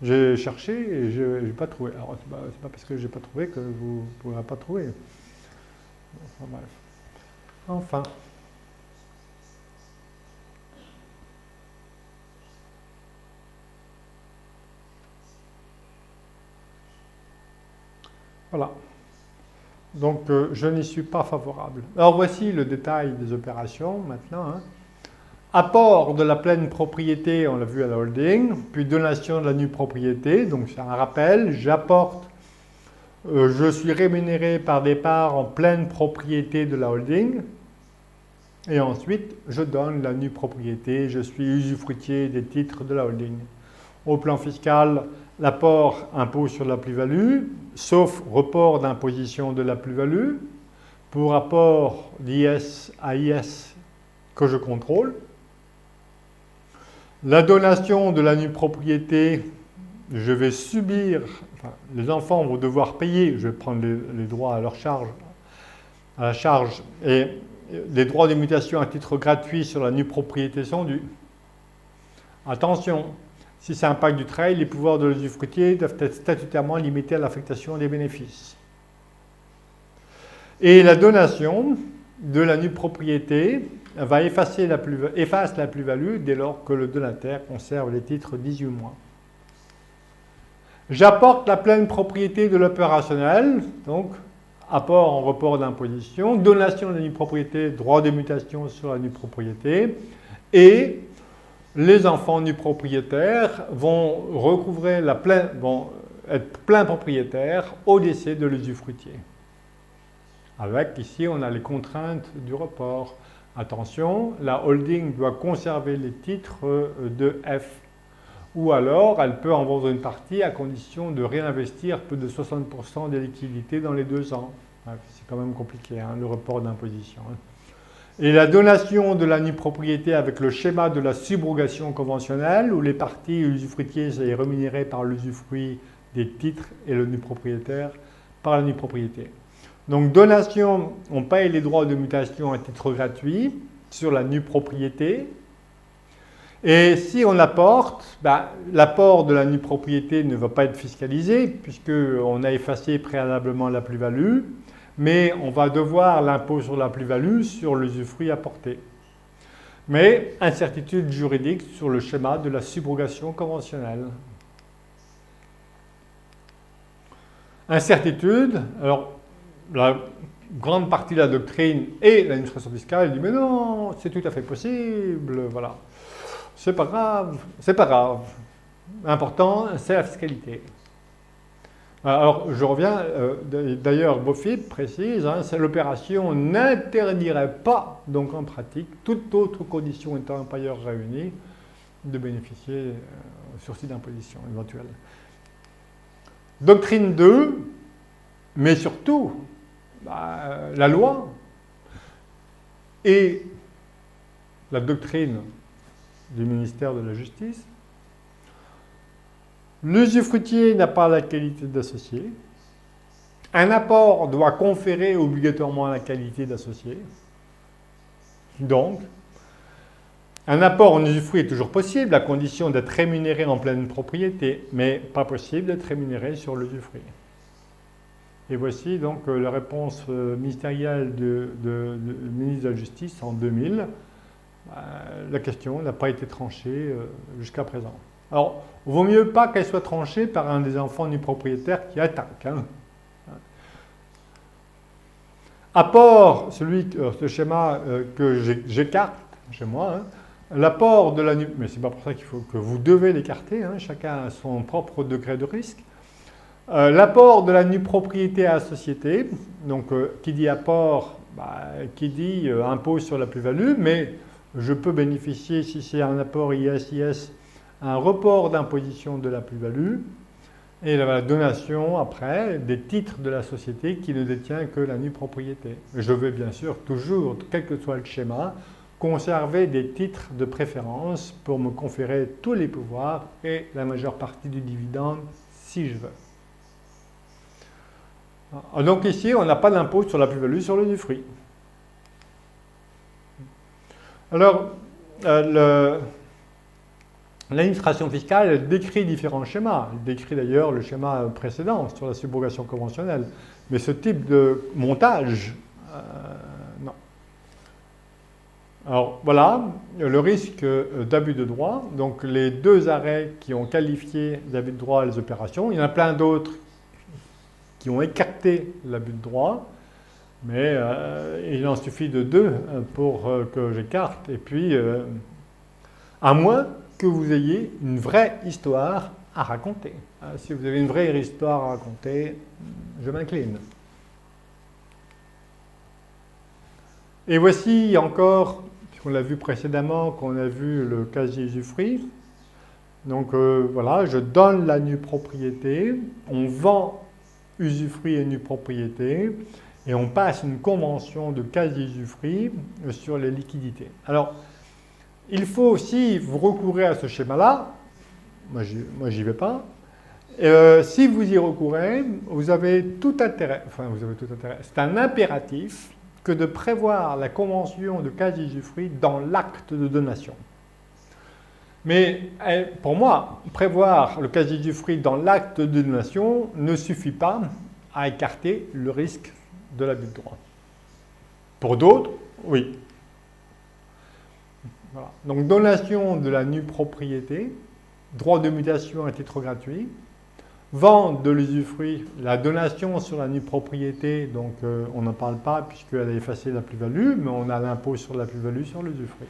J'ai cherché et je n'ai pas trouvé. Alors, c'est pas parce que je n'ai pas trouvé que vous ne pourrez pas trouver. Enfin, bref. Enfin. Voilà. Donc, je n'y suis pas favorable. Alors, voici le détail des opérations maintenant. Hein. Apport de la pleine propriété, on l'a vu à la holding, puis donation de la nue propriété. Donc, c'est un rappel. J'apporte, je suis rémunéré par des parts en pleine propriété de la holding. Et ensuite, je donne la nue propriété. Je suis usufruitier des titres de la holding. Au plan fiscal, l'apport impôt sur la plus-value, sauf report d'imposition de la plus-value, pour apport d'IS à IS que je contrôle. La donation de la nue propriété, je vais subir, enfin, les enfants vont devoir payer, je vais prendre les droits à leur charge, à la charge, et les droits de mutation à titre gratuit sur la nue propriété sont dus. Attention, si c'est un pacte du travail, les pouvoirs de l'usufruitier doivent être statutairement limités à l'affectation des bénéfices. Et la donation de la nue propriété va efface la plus-value dès lors que le donataire conserve les titres 18 mois. J'apporte la pleine propriété de l'opérationnel, donc apport en report d'imposition, donation de la nue propriété, droit de mutation sur la nue propriété, et les enfants nus propriétaires vont vont être pleins propriétaires au décès de l'usufruitier. Avec, ici, on a les contraintes du report. Attention, la holding doit conserver les titres de F. Ou alors, elle peut en vendre une partie à condition de réinvestir plus de 60% des liquidités dans les 2 ans. C'est quand même compliqué, hein, le report d'imposition. Hein. Et la donation de la nue propriété avec le schéma de la subrogation conventionnelle, où les parties usufruitiers sont rémunérées par l'usufruit des titres et le nu propriétaire par la nue propriété. Donc, donation, on paye les droits de mutation à titre gratuit sur la nue propriété. Et si on apporte, l'apport de la nue propriété ne va pas être fiscalisé puisqu'on a effacé préalablement la plus-value, mais on va devoir l'impôt sur la plus-value sur l'usufruit apporté. Mais incertitude juridique sur le schéma de la subrogation conventionnelle. Incertitude, alors la grande partie de la doctrine et l'administration fiscale dit mais non, c'est tout à fait possible, voilà. C'est pas grave, c'est pas grave. L'important, c'est la fiscalité. Alors, je reviens, d'ailleurs, BOFIP précise, hein, l'opération n'interdirait pas, donc en pratique, toute autre condition étant payeur réunie, de bénéficier sursis d'imposition éventuelle. Doctrine 2, mais surtout, la loi et la doctrine du ministère de la Justice. L'usufruitier n'a pas la qualité d'associé. Un apport doit conférer obligatoirement la qualité d'associé. Donc, un apport en usufruit est toujours possible à condition d'être rémunéré en pleine propriété, mais pas possible d'être rémunéré sur l'usufruit. Et voici donc la réponse ministérielle du ministre de la Justice en 2000. La question n'a pas été tranchée jusqu'à présent. Alors, il vaut mieux pas qu'elle soit tranchée par un des enfants du propriétaire qui attaque. Hein. Apport, ce schéma que j'écarte chez moi, hein, l'apport de la nue, mais c'est pas pour ça qu'il faut que vous devez l'écarter, hein, chacun a son propre degré de risque. L'apport de la nue propriété à la société, donc qui dit apport, qui dit impôt sur la plus-value, mais je peux bénéficier, si c'est un apport IS, un report d'imposition de la plus-value et la donation, après, des titres de la société qui ne détient que la nue propriété. Je vais bien sûr toujours, quel que soit le schéma, conserver des titres de préférence pour me conférer tous les pouvoirs et la majeure partie du dividende si je veux. Donc ici, on n'a pas d'impôt sur la plus-value sur l'usufruit. Alors, l'administration fiscale elle décrit différents schémas. Elle décrit d'ailleurs le schéma précédent sur la subrogation conventionnelle. Mais ce type de montage, non. Alors voilà, le risque d'abus de droit. Donc les 2 arrêts qui ont qualifié d'abus de droit les opérations. Il y en a plein d'autres qui ont écarté l'abus de droit. Mais il en suffit de 2 pour que j'écarte. Et puis, à moins que vous ayez une vraie histoire à raconter. Si vous avez une vraie histoire à raconter, je m'incline. Et voici encore, puisqu'on l'a vu précédemment, qu'on a vu le casier usufruit. Donc voilà, je donne la nue propriété, on vend usufruit et nue propriété, et on passe une convention de quasi-usufruit sur les liquidités. Alors, il faut aussi vous recourir à ce schéma-là. Moi, j'y vais pas. Si vous y recourez, vous avez tout intérêt. Enfin, vous avez tout intérêt. C'est un impératif que de prévoir la convention de quasi-usufruit dans l'acte de donation. Mais pour moi, prévoir le quasi-usufruit dans l'acte de donation ne suffit pas à écarter le risque de l'abus de droit. Pour d'autres, oui. Voilà. Donc, donation de la nue propriété, droit de mutation à titre gratuit, vente de l'usufruit, la donation sur la nue propriété, donc on n'en parle pas puisqu'elle a effacé la plus-value, mais on a l'impôt sur la plus-value sur l'usufruit.